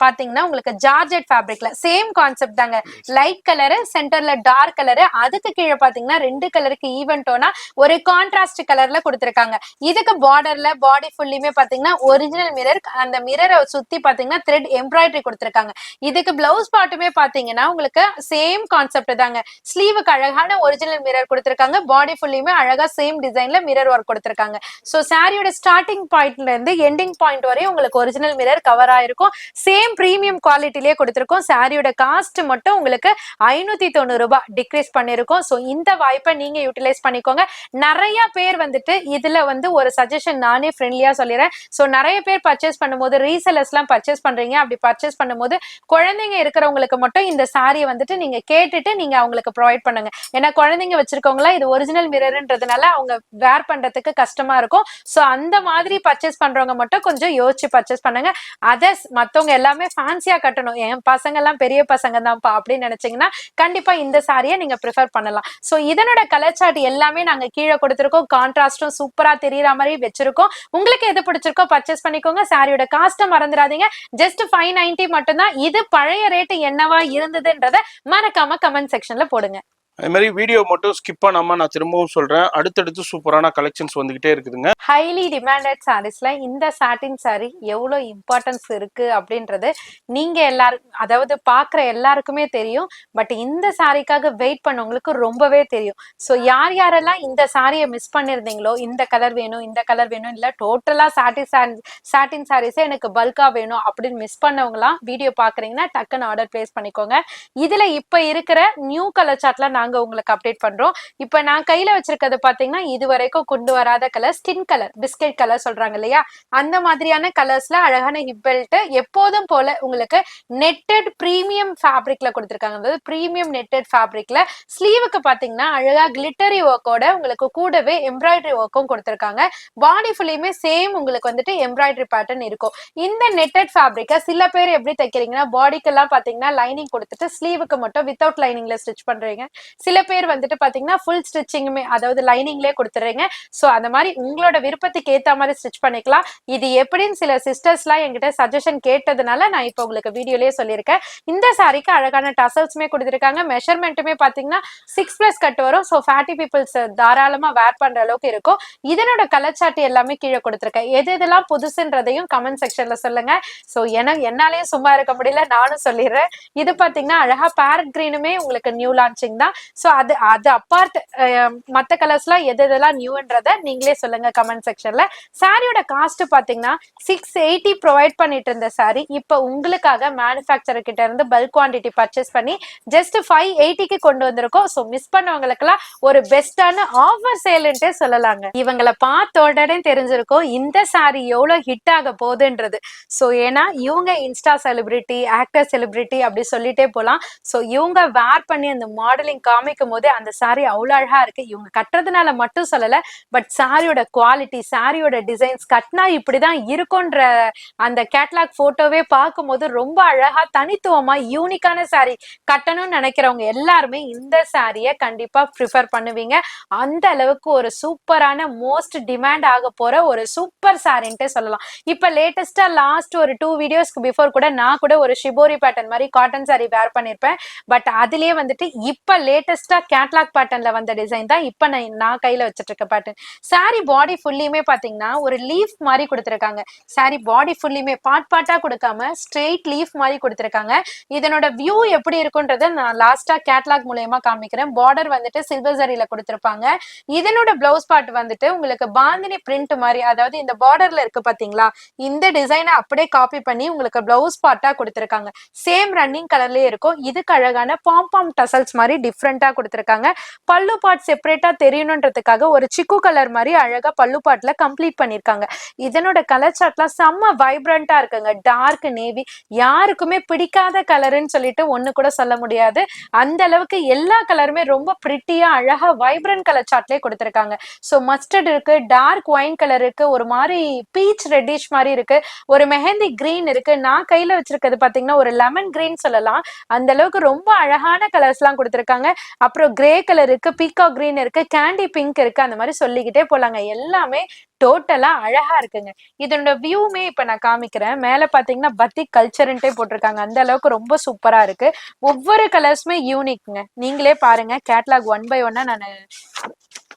பாத்தீங்கன்னா உங்களுக்கு ஜார்ஜெட் ஃபேப்ரிக்ல சேம் கான்செப்ட் தாங்க. லைட் கலரு, சென்டர்ல டார்க் கலரு, அதுக்கு கீழே பாத்தீங்கன்னா ரெண்டு கலருக்கு ஈவன் டோனா ஒரு கான்ட்ராஸ்ட் கலர்ல கொடுத்திருக்காங்க. இதுக்கு பார்டர்ல பாடி ஃபுல்லியுமே பாத்தீங்கன்னா ஒரிஜினல் மிரர், அந்த மிரரை சுத்தி பாத்தீங்கன்னா த்ரெட் எம்ப்ராய்டரி கொடுத்திருக்காங்க. இதுக்கு பிளவுஸ் பார்ட்டுமே பாத்தீங்கன்னா உங்களுக்கு சேம் கான்செப்ட் தாங்க. ஸ்லீவுக்கு அழகான ஒரிஜினல் மிரர் கொடுத்திருக்காங்க, பாடி ஃபுல்லியுமே அழகா சேம் டிசைன்ல மிரர் ஒர்க் கொடுத்திருக்காங்க. சோ சாரியோட ஸ்டார்டிங் பாயிண்ட்ல இருந்து எண்டிங் பாயிண்ட் வரையும் உங்களுக்கு ஒரிஜினல் மிரர் கவர் ஆயிருக்கும். சேம் பிரீமியம் குவாலிட்டிலேயே கொடுத்திருக்கோம். சாரியோட காஸ்ட் மட்டும் உங்களுக்கு 590 ரூபாய் டிக்ரீஸ் பண்ணிருக்கோம். சோ இந்த வாய்ப்பை நீங்க யூட்டிலைஸ் பண்ணிக்கோங்க. நிறைய பேர் வந்துட்டு இதுல வந்து ஒரு சஜஷன் நானே ஃப்ரெண்ட்லியா சொல்லிடுறேன். சோ நிறைய பேர் பர்ச்சேஸ் பண்ணும்போது ரீசெல்லர்ஸ் எல்லாம் பர்ச்சேஸ் பண்றீங்க. அப்படி பர்ச்சேஸ் பண்ணும்போது குழந்தைங்க இருக்கிறவங்களுக்கு மட்டும் இந்த சாரியை வந்துட்டு நீங்க கேட்டுட்டு நீங்க அவங்களுக்கு ப்ரொவைட் பண்ணுங்க. ஏன்னா குழந்தைங்க வச்சிருக்கவங்களா இது ஒரிஜினல் மிரர்ன்றதுனால அவங்க வேர் பண்றதுக்கு கஷ்டமா இருக்கும். சோ அந்த மாதிரி பர்ச்சேஸ் பண்றவங்க மட்டும் கொஞ்சம் யோசிச்சு பர்ச்சேஸ் பண்ணுங்க. அதர்ஸ் மத்தவங்க எல்லாமே ஃபேன்சியா கட்டணும், என் பசங்க எல்லாம் பெரிய பசங்க தான்ப்பா அப்படின்னு நினைச்சீங்கன்னா கண்டிப்பா இந்த சாரியை நீங்க ப்ரிஃபர் பண்ணலாம். சோ இதனோட கலர் சார்ட் எல்லாமே நாங்க கீழே கொடுத்திருக்கோம். கான்ட்ராஸ்டும் சூப்பரா தெரியற மாதிரி வச்சிருக்கோம். உங்களுக்கு எது பிடிச்சிருக்கோ பர்ச்சேஸ் பண்ணிக்கோங்க. சாரியோட காஸ்ட் மறந்துடாதீங்க, ஜஸ்ட் 590 மட்டும்தான். இது பழைய ரேட் என்னவா இருந்ததுன்றத மறக்காம கமெண்ட் செக்ஷன்ல போடுங்க. அதே மாதிரி வீடியோ மட்டும் ஸ்கிப் பண்ணாம நான் திரும்பவும் சொல்றேன், அடுத்தடுத்து சூப்பரான கலெக்ஷன்ஸ் வந்துகிட்டே இருக்குதுங்க. ஹைலி டிமாண்டட் சாரீஸ்ல இந்த சாட்டின் சாரி எவ்வளவு இம்பார்ட்டன்ஸ் இருக்கு அப்படின்றது நீங்க எல்லாரும், அதாவது பாக்குற எல்லாருக்குமே தெரியும். பட் இந்த சாரிக்காக வெயிட் பண்ணவங்களுக்கு ரொம்பவே தெரியும். ஸோ யார் யாரெல்லாம் இந்த சாரியை மிஸ் பண்ணிருந்தீங்களோ, இந்த கலர் வேணும் இந்த கலர் வேணும், இல்ல டோட்டலா சாட்டின் சாரீஸே எனக்கு பல்கா வேணும் அப்படின்னு மிஸ் பண்ணவங்களாம் வீடியோ பாக்குறீங்கன்னா டக்குன்னு ஆர்டர் பிளேஸ் பண்ணிக்கோங்க. இதுல இப்ப இருக்கிற நியூ கலர் சார்ட்ல நாங்க உங்களுக்கு அப்டேட் பண்றோம். இப்ப நான் கையில வச்சிருக்கிறது பாத்தீங்கன்னா இது வரைக்கும் கொண்டு வராத colour, skin colour, biscuit colour சொல்றாங்க இல்லையா, அந்த மாதிரியான கலர்ஸ்ல அழகான ஹிப் பெல்ட் எப்போதும் போல உங்களுக்கு நெட்டட் பிரீமியம் ஃபேப்ரிக்ல கொடுத்திருக்காங்க. அதாவது பிரீமியம் நெட்டட் ஃபேப்ரிக்ல ஸ்லீவுக்கு பாத்தீங்கன்னா அழகா கிளிட்டரி ஒர்க்கோட உங்களுக்கு கூடவே எம்ப்ராய்டரி ஒர்க்கும் கொடுத்திருக்காங்க. பாடி ஃபுல்லியுமே சேம் உங்களுக்கு வந்துட்டு எம்ப்ராய்டரி பேட்டர்ன் இருக்கும். இந்த நெட்டட் ஃபேப்ரிக்கை சில பேர் எப்படி தைக்கிறீங்கன்னா பாடிக்கெல்லாம் பாத்தீங்கன்னா லைனிங் கொடுத்துட்டு ஸ்லீவுக்கு மட்டும் வித்தவுட் லைனிங்ல ஸ்டிச் பண்றீங்க. சில பேர் வந்துட்டு பாத்தீங்கன்னா ஃபுல் ஸ்டிச்சிங்குமே, அதாவது லைனிங்லேயே கொடுத்துறீங்க. ஸோ அந்த மாதிரி உங்களோட விருப்பத்துக்கு ஏற்ற மாதிரி ஸ்டிச் பண்ணிக்கலாம். இது எப்படின்னு சில சிஸ்டர்ஸ்லாம் என்கிட்ட சஜஷன் கேட்டதுனால நான் இப்போ உங்களுக்கு வீடியோலயே சொல்லியிருக்கேன். இந்த சாரிக்கு அழகான டசல்ஸுமே கொடுத்துருக்காங்க. மெஷர்மெண்ட்டுமே பாத்தீங்கன்னா 6+ கட் வரும். ஸோ ஃபேட்டி பீப்புள்ஸ் தாராளமா வேர் பண்ற அளவுக்கு இருக்கும். இதனோட கலர் சார்ட் எல்லாமே கீழே கொடுத்துருக்கேன். எது இதெல்லாம் புதுசுன்றதையும் கமெண்ட் செக்ஷன்ல சொல்லுங்க. ஸோ என்னாலேயும் சும்மா இருக்க முடியல, நானும் சொல்லிடுறேன். இது பாத்தீங்கன்னா அழகா பேரட் கிரீனுமே உங்களுக்கு நியூ லான்ச்சிங் தான். சோ அது அப்பார்ட் மத்த கலர்ஸ்லாம் எது எதெல்லாம் நியூன்றத நீங்களே சொல்லுங்க கமெண்ட் செக்ஷன்ல. சாரியோட காஸ்ட் பாத்தீங்கன்னா 680 ப்ரொவைட் பண்ணிட்டு இருந்த சாரி இப்ப உங்களுக்காக மேனுஃபேக்சரர் கிட்ட இருந்து பல்க் குவான்டிட்டி பர்ச்சேஸ் பண்ணி ஜஸ்ட் 580க்கு கொண்டு வந்திருக்கோம். சோ மிஸ் பண்ணவங்களுக்குலாம் ஒரு பெஸ்டான ஆஃபர் சேல்ன்ட்டே சொல்லலாங்க. இவங்களை பார்த்த உடனே தெரிஞ்சிருக்கும் இந்த சாரி எவ்வளவு ஹிட் ஆக போகுதுன்றது. சோ ஏன்னா இவங்க இன்ஸ்டா செலிபிரிட்டி, ஆக்டர் செலிபிரிட்டி அப்படி சொல்லிட்டே போலாம். சோ இவங்க வேர் பண்ணி அந்த மாடலிங் காமிக்கும் போது அந்த சாரி அவ்வளவு அழகா இருக்கு. இவங்க கட்டுறதுனால மட்டும் சொல்லல, பட் சாரியோட குவாலிட்டி, சாரியோட டிசைன்ஸ் கட்டினா இப்படிதான் இருக்கும்ன்ற அந்த கேட்லாக் போட்டோவே பார்க்கும்போது ரொம்ப அழகா தனித்துவமா யூனிக்கான சாரி கட்டணும்னு நினைக்கிறவங்க எல்லாருமே இந்த சாரியை கண்டிப்பா ப்ரிஃபர் பண்ணுவீங்க. அந்த அளவுக்கு ஒரு சூப்பரான மோஸ்ட் டிமாண்ட் ஆக போற ஒரு சூப்பர் சாரின்ட்டு சொல்லலாம். இப்ப லேட்டஸ்டா லாஸ்ட் ஒரு 2 வீடியோஸ்க்கு பிஃபோர் கூட நான் கூட ஒரு ஷிபோரி பேட்டர்ன் மாதிரி காட்டன் சாரி வேர் பண்ணிருப்பேன். பட் அதுலயே வந்துட்டு இப்ப லேட்டஸ்டா கேட்லாக் பேட்டர்ன்ல வந்த டிசைன் தான் இப்ப நான் கையில வச்சிட்டு இருக்க பேட்டர்ன். சாரி பாடி ஃபுல்லியுமே பாத்தீங்கன்னா ஒரு லீஃப் மாதிரி கொடுத்திருக்காங்க. சாரி பாடி ஃபுல்லியுமே பார்ட்டா கொடுக்காம ஸ்ட்ரெயிட் லீஃப் மாதிரி கொடுத்திருக்காங்க. இதனோட வியூ எப்படி இருக்குன்றத நான் லாஸ்டா கேட்லாக் மூலமா காமிக்கிறேன். பார்டர் வந்துட்டு சில்வர் ஜரியில கொடுத்திருப்பாங்க. இதனோட பிளவுஸ் பார்ட் வந்துட்டு உங்களுக்கு பாந்தினி பிரிண்ட் மாதிரி, அதாவது இந்த பார்டர்ல இருக்கு பாத்தீங்களா, இந்த டிசைனை அப்படியே காப்பி பண்ணி உங்களுக்கு பிளவுஸ் பார்ட்டா கொடுத்திருக்காங்க. சேம் ரன்னிங் கலர்லயே இருக்கும். இதுக்கு அழகான பாம் டசல்ஸ் மாதிரி டிஃப்ரெண்டா கொடுத்திருக்காங்க. பல்லு பார்ட் செப்பரேட்டா தெரியணுன்றதுக்காக ஒரு சிக்கு கலர் மாதிரி அழகா பல்லு பார்ட்ல கம்ப்ளீட் பண்ணிருக்காங்க. இதனோட கலர் சார்ட்லாம் செம்ம வைப்ரண்டா இருக்குங்க. டார்க் நேவி யாருக்குமே பிடிக்காத கலர்னு சொல்லிட்டு ஒண்ணு கூட சொல்ல முடியாது. அந்த அளவுக்கு எல்லா கலருமே ரொம்ப பிரிட்டியா அழகா வைப்ரண்ட் கலர் சார்ட்லயே கொடுத்திருக்காங்க. சோ மஸ்டர்ட் இருக்கு, டார்க் ஒயின் கலர் இருக்கு, ஒரு மாதிரி பீச் ரெட்டிஷ் மாதிரி இருக்கு, ஒரு மெஹந்தி கிரீன் இருக்கு. நான் கையில வச்சிருக்கிறது பாத்தீங்கன்னா ஒரு லெமன் கிரீன் சொல்லலாம். அந்த அளவுக்கு ரொம்ப அழகான கலர்ஸ் எல்லாம் கொடுத்திருக்காங்க. அப்புறம் கிரே கலர் இருக்கு, பீகாக் கிரீன் இருக்கு, கேண்டி பிங்க் இருக்கு. அந்த மாதிரி சொல்லிக்கிட்டே போலாங்க. எல்லாமே டோட்டலா அழகா இருக்குங்க. இதனோட வியூமே இப்ப நான் காமிக்கிறேன். மேல பாத்தீங்கன்னா பத்திக் கல்ச்சர்ன்ட்டே போட்டிருக்காங்க. அந்த அளவுக்கு ரொம்ப சூப்பரா இருக்கு. ஒவ்வொரு கலர்ஸுமே யூனிக்ங்க. நீங்களே பாருங்க. கேட்லாக் 1 by 1 நான்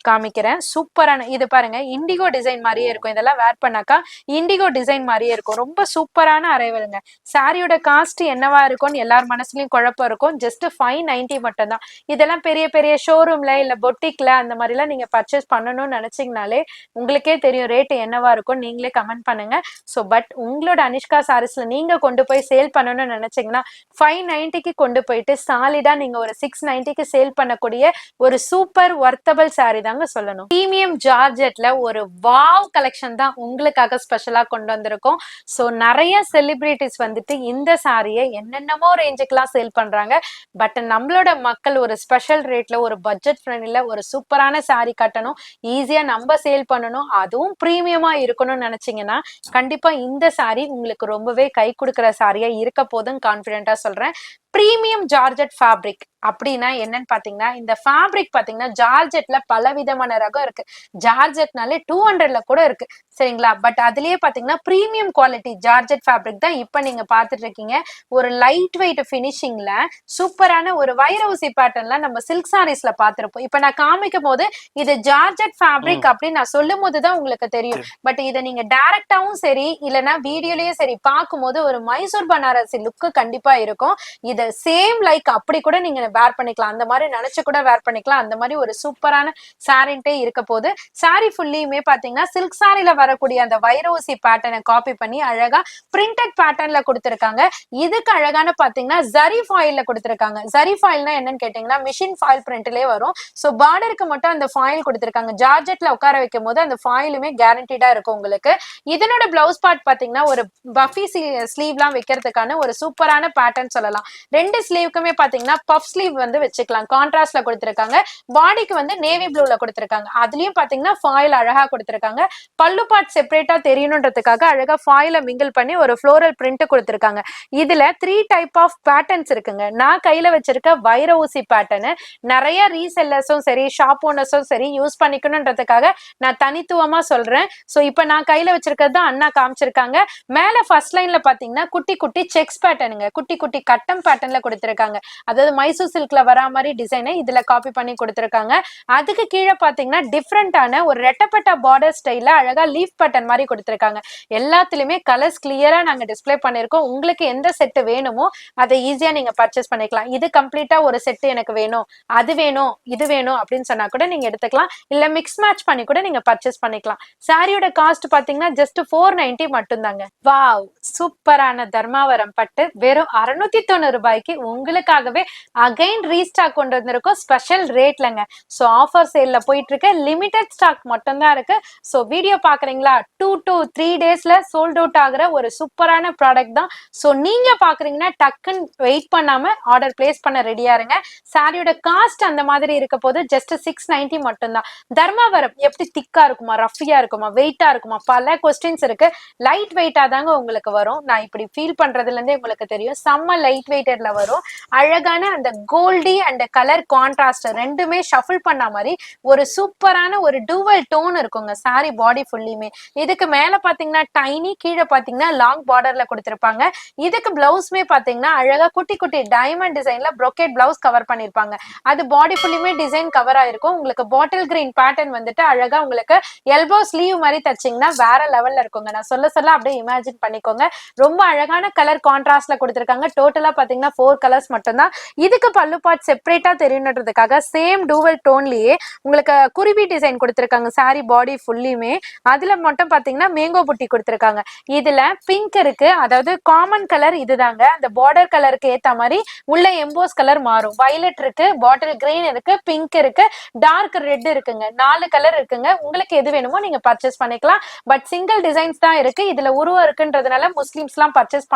காமிக்கிறேன். சூப்பரான இது பாருங்க, இண்டிகோ டிசைன் மாதிரியே இருக்கும். இதெல்லாம் வேர் பண்ணாக்கா இண்டிகோ டிசைன் மாதிரியே இருக்கும். ரொம்ப சூப்பரான அரைவலுங்க. சாரியோட காஸ்ட் என்னவா இருக்கும்னு எல்லார் மனசுலயும் குழப்பம் இருக்கும். ஜஸ்ட் 590 மட்டும் தான். இதெல்லாம் பெரிய பெரிய ஷோரூம்ல இல்ல பொட்டிக்ல அந்த மாதிரி எல்லாம் நீங்க பர்ச்சேஸ் பண்ணணும்னு நினைச்சீங்கனாலே உங்களுக்கே தெரியும் ரேட் என்னவா இருக்கும். நீங்களே கமெண்ட் பண்ணுங்க. சோ பட் உங்களோட அனிஷ்கா சாரீஸ்ல நீங்க கொண்டு போய் சேல் பண்ணணும்னு நினைச்சீங்கன்னா 590க்கு கொண்டு போயிட்டு சாலிடா நீங்க ஒரு 690க்கு சேல் பண்ணக்கூடிய ஒரு சூப்பர் வர்த்தபிள் சாரி தான் சொல்லணும். பிரீமியம் ஜார்ஜெட்ல ஒரு வாவ் கலெக்ஷன் தான் உங்களுக்காக ஸ்பெஷலா கொண்டு வந்திருக்கோம். சோ நிறைய செலிபிரிட்டிஸ் வந்துட்டு இந்த சாரியை என்னென்னமோ ரேஞ்சுக்கெல்லாம் சேல் பண்றாங்க. பட் நம்மளோட மக்கள் ஒரு ஸ்பெஷல் ரேட்ல ஒரு பட்ஜெட் ஃப்ரெண்ட்ல ஒரு சூப்பரான சாரி கட்டணும், ஈஸியா நம்ம சேல் பண்ணணும், அதுவும் பிரீமியமா இருக்கணும்னு நினைச்சீங்கன்னா கண்டிப்பா இந்த சாரி உங்களுக்கு ரொம்பவே கை கொடுக்கிற சாரியா இருக்க போதும் கான்பிடென்டா சொல்றேன். பிரீமியம் ஜார்ஜெட் ஃபேப்ரிக் அப்படின்னா என்னன்னு பாத்தீங்கன்னா, இந்த ஃபேப்ரிக் பாத்தீங்கன்னா ஜார்ஜெட்ல பல விதமான ரகம் இருக்கு. ஜார்ஜெட்னாலே 200ல கூட இருக்கு, சரிங்களா? பட் அதுலயே பாத்தீங்கன்னா பிரீமியம் குவாலிட்டி ஜார்ஜெட் ஃபேப்ரிக் தான் இப்ப நீங்க பாத்துட்டு இருக்கீங்க. ஒரு லைட் வெயிட் பினிஷிங்ல சூப்பரான ஒரு வைர ஊசி பேட்டர்ன்ல நம்ம சில்க் சாரீஸ்ல பாத்திருப்போம். இப்ப நான் காமிக்கும் போது இது ஜார்ஜெட் ஃபேப்ரிக் அப்படின்னு நான் சொல்லும் போதுதான் உங்களுக்கு தெரியும். பட் இதை நீங்க டைரக்டாவும் சரி இல்லைன்னா வீடியோலயும் சரி பார்க்கும்போது ஒரு மைசூர் பனாரசி லுக்கு கண்டிப்பா இருக்கும். இத சேம் லைக் அப்படி கூட நீங்க வேர் பண்ணிக்கலாம். அந்த மாதிரி நினைச்சு கூட வேர் பண்ணிக்கலாம். அந்த மாதிரி ஒரு சூப்பரான சாரின்ட்டே இருக்க போது. சாரி ஃபுல்லியுமே பாத்தீங்கன்னா சில்க் சாரில வரக்கூடிய அந்த வைர ஊசி பேட்டர்னை காப்பி பண்ணி அழகா பிரிண்டட் பேட்டர்ன்ல கொடுத்திருக்காங்க. இதுக்கு அழகான பாத்தீங்கன்னா ஜரி ஃபாயில்ல கொடுத்திருக்காங்க. ஜரி ஃபாயில்னா என்னன்னு கேட்டீங்கன்னா மிஷின் ஃபாயில் பிரிண்ட்லயே வரும். சோ பார்டருக்கு மட்டும் அந்த ஃபாயில் கொடுத்திருக்காங்க. ஜார்ஜெட்ல உட்கார வைக்கும் போது அந்த ஃபாயிலுமே கேரண்டீடா இருக்கும் உங்களுக்கு. இதனோட பிளவுஸ் பார்ட் பாத்தீங்கன்னா ஒரு பஃபி ஸ்லீவ்லாம் வைக்கிறதுக்கான ஒரு சூப்பரான பேட்டர்ன் சொல்லலாம். ரெண்டு ஸ்லீவுக்குமே பாத்தீங்கன்னா பஃப் ஸ்லீவ் வந்து வச்சுக்கலாம். கான்ட்ராஸ்ட்ல கொடுத்திருக்காங்க. பாடிக்கு வந்து நேவி ப்ளூல கொடுத்திருக்காங்க. அதுலயும் பாத்தீங்கன்னா ஃபாயில் அழகா கொடுத்திருக்காங்க. பல்லு பார்ட் செப்பரேட்டா தெரியணுன்றதுக்காக அழகா ஃபாயில மிங்கிள் பண்ணி ஒரு ஃப்ளோரல் பிரிண்ட் கொடுத்திருக்காங்க. இதுல 3 டைப் ஆஃப் பேட்டர்ன்ஸ் இருக்குங்க. நான் கையில வச்சிருக்க வைர ஊசி பேட்டர்ன் நிறைய ரீசெல்லர்ஸும் சரி ஷாப் ஓனர்ஸும் சரி யூஸ் பண்ணிக்கணும்ன்றதுக்காக நான் தனித்துவமா சொல்றேன். சோ இப்ப நான் கையில வச்சிருக்கிறது தான் அண்ணா காமிச்சிருக்காங்க. மேல ஃபர்ஸ்ட் லைன்ல பாத்தீங்கன்னா குட்டி குட்டி செக்ஸ் பேட்டர்னுங்க, குட்டி குட்டி கட்டம் பேட்டர்ன்ல கொடுத்திருக்காங்க. அதாவது மைசூர் சில்க்ல வரா மாதிரி டிசைனை இதுல காப்பி பண்ணி கொடுத்திருக்காங்க. அதுக்கு கீழே பாத்தீங்கன்னா டிஃப்ரெண்டான ஒரு ரெட்டப்பட்ட பார்டர் ஸ்டைல்ல அழகா லீஃப் பேட்டர்ன் மாதிரி கொடுத்திருக்காங்க. எல்லாத்துலயுமே கலர்ஸ் கிளியரா நாங்க டிஸ்ப்ளே பண்ணிருக்கோம். உங்களுக்கு எந்த செட் வேணுமோ அதை ஈஸியா நீங்க பர்ச்சேஸ் பண்ணிக்கலாம். இது கம்ப்ளீட்டா ஒரு செட் எனக்கு வேணும், அது வேணும், இது வேணும் அப்படின்னு சொன்னா கூட நீங்க எடுத்துக்கலாம். இல்ல மிக்ஸ் மேட்ச் பண்ணி கூட நீங்க பர்ச்சேஸ் பண்ணிக்கலாம். சாரியோட காஸ்ட் பாத்தீங்கன்னா ஜஸ்ட் 490 மட்டும் தாங்க. வாவ், சூப்பரான தர்மாவரம் பட்டு வெறும் 690 ரூபாய்க்கு உங்களுக்காகவே அகைன் ரீஸ்டாக் கொண்டு வந்திருக்கோம். ஸ்பெஷல் ரேட்லங்க. சோ ஆஃபர் சேல்ல போயிட்டு இருக்கு. லிமிடெட் ஸ்டாக் மட்டும் தான் இருக்கு. சோ வீடியோ பாக்குறீங்களா, 2 to 3 டேஸ்ல சோல்ட் அவுட் ஆகுற ஒரு சூப்பரான ப்ராடக்ட் தான். சோ நீங்க பாக்குறீங்கன்னா டக்குன்னு வெயிட் பண்ணாம ஆர்டர் பிளேஸ் பண்ண ரெடியா இருங்க. சாரியோட காஸ்ட் அந்த மாதிரி இருக்க போது ஜஸ்ட் 690 மட்டும் தான். தர்மாவரம் எப்படி திக்கா இருக்குமா, ரஃபியா இருக்குமா, வெயிட்டா இருக்குமா, பல கொஸ்டின்ஸ் இருக்கு. லைட் வெயிட்டா தாங்க உங்களுக்கு வரும். நான் இப்படி ஃபீல் பண்றதுல இருந்தே உங்களுக்கு தெரியும். செம்ம லைட் வெயிட்டட்ல பார்டர்ல வரும். அழகான அந்த கோல்டி அண்ட் கலர் கான்ட்ராஸ்ட் ரெண்டுமே ஷஃபிள் பண்ண மாதிரி ஒரு சூப்பரான ஒரு டூவல் டோன் இருக்குங்க சாரி பாடி ஃபுல்லியுமே. இதுக்கு மேல பாத்தீங்கன்னா டைனி, கீழே பாத்தீங்கன்னா லாங் பார்டர்ல கொடுத்திருப்பாங்க. இதுக்கு பிளவுஸ்மே பாத்தீங்கன்னா அழகா குட்டி குட்டி டைமண்ட் டிசைன்ல ப்ரோகேட் பிளவுஸ் கவர் பண்ணிருப்பாங்க. அது பாடி ஃபுல்லுமே டிசைன் கவர் ஆயிருக்கும். உங்களுக்கு பாட்டில் கிரீன் பேட்டர்ன் வந்துட்டு அழகா உங்களுக்கு எல்போ ஸ்லீவ் மாதிரி தச்சிங்கன்னா வேற லெவல்ல இருக்குங்க. நான் சொல்ல சொல்ல அப்படியே இமேஜின் பண்ணிக்கோங்க. ரொம்ப அழகான கலர் கான்ட்ராஸ்ட்ல கொடுத்திருக்காங்க. டோட்டலா பாத்தீங்கன்னா 4 கலர்ஸ் மட்டும்தான். இதுக்கு பல்லு பார்ட் செப்பரேட்டா தெரியணுன்றதுக்காக சேம் டூவல் டோன்லயே உங்களுக்கு குருவி டிசைன் கொடுத்திருக்காங்க சாரி பாடி ஃபுல்லியுமே. அதுல மட்டும் பாத்தீங்கன்னா மேங்கோ புட்டி கொடுத்திருக்காங்க. இதுல பிங்க் இருக்கு, அதாவது காமன் கலர் இதுதாங்க. அந்த பார்டர் கலருக்கு ஏத்த மாதிரி உள்ள எம்போஸ் கலர் மாறும். வயலட் இருக்கு, பாட்டில் கிரீன் இருக்கு, பிங்க் இருக்கு, டார்க் ரெட் இருக்குங்க. 4 கலர் இருக்குங்க. உங்களுக்கு எது வேணுமோ நீங்க பர்ச்சேஸ் பண்ணிக்கலாம். பட் சிங்கிள் டிசைன்ஸ் தான் இருக்கு. இதுல உருவம் இருக்குன்றதுனால முஸ்லிம்ஸ் எல்லாம் பர்ச்சேஸ்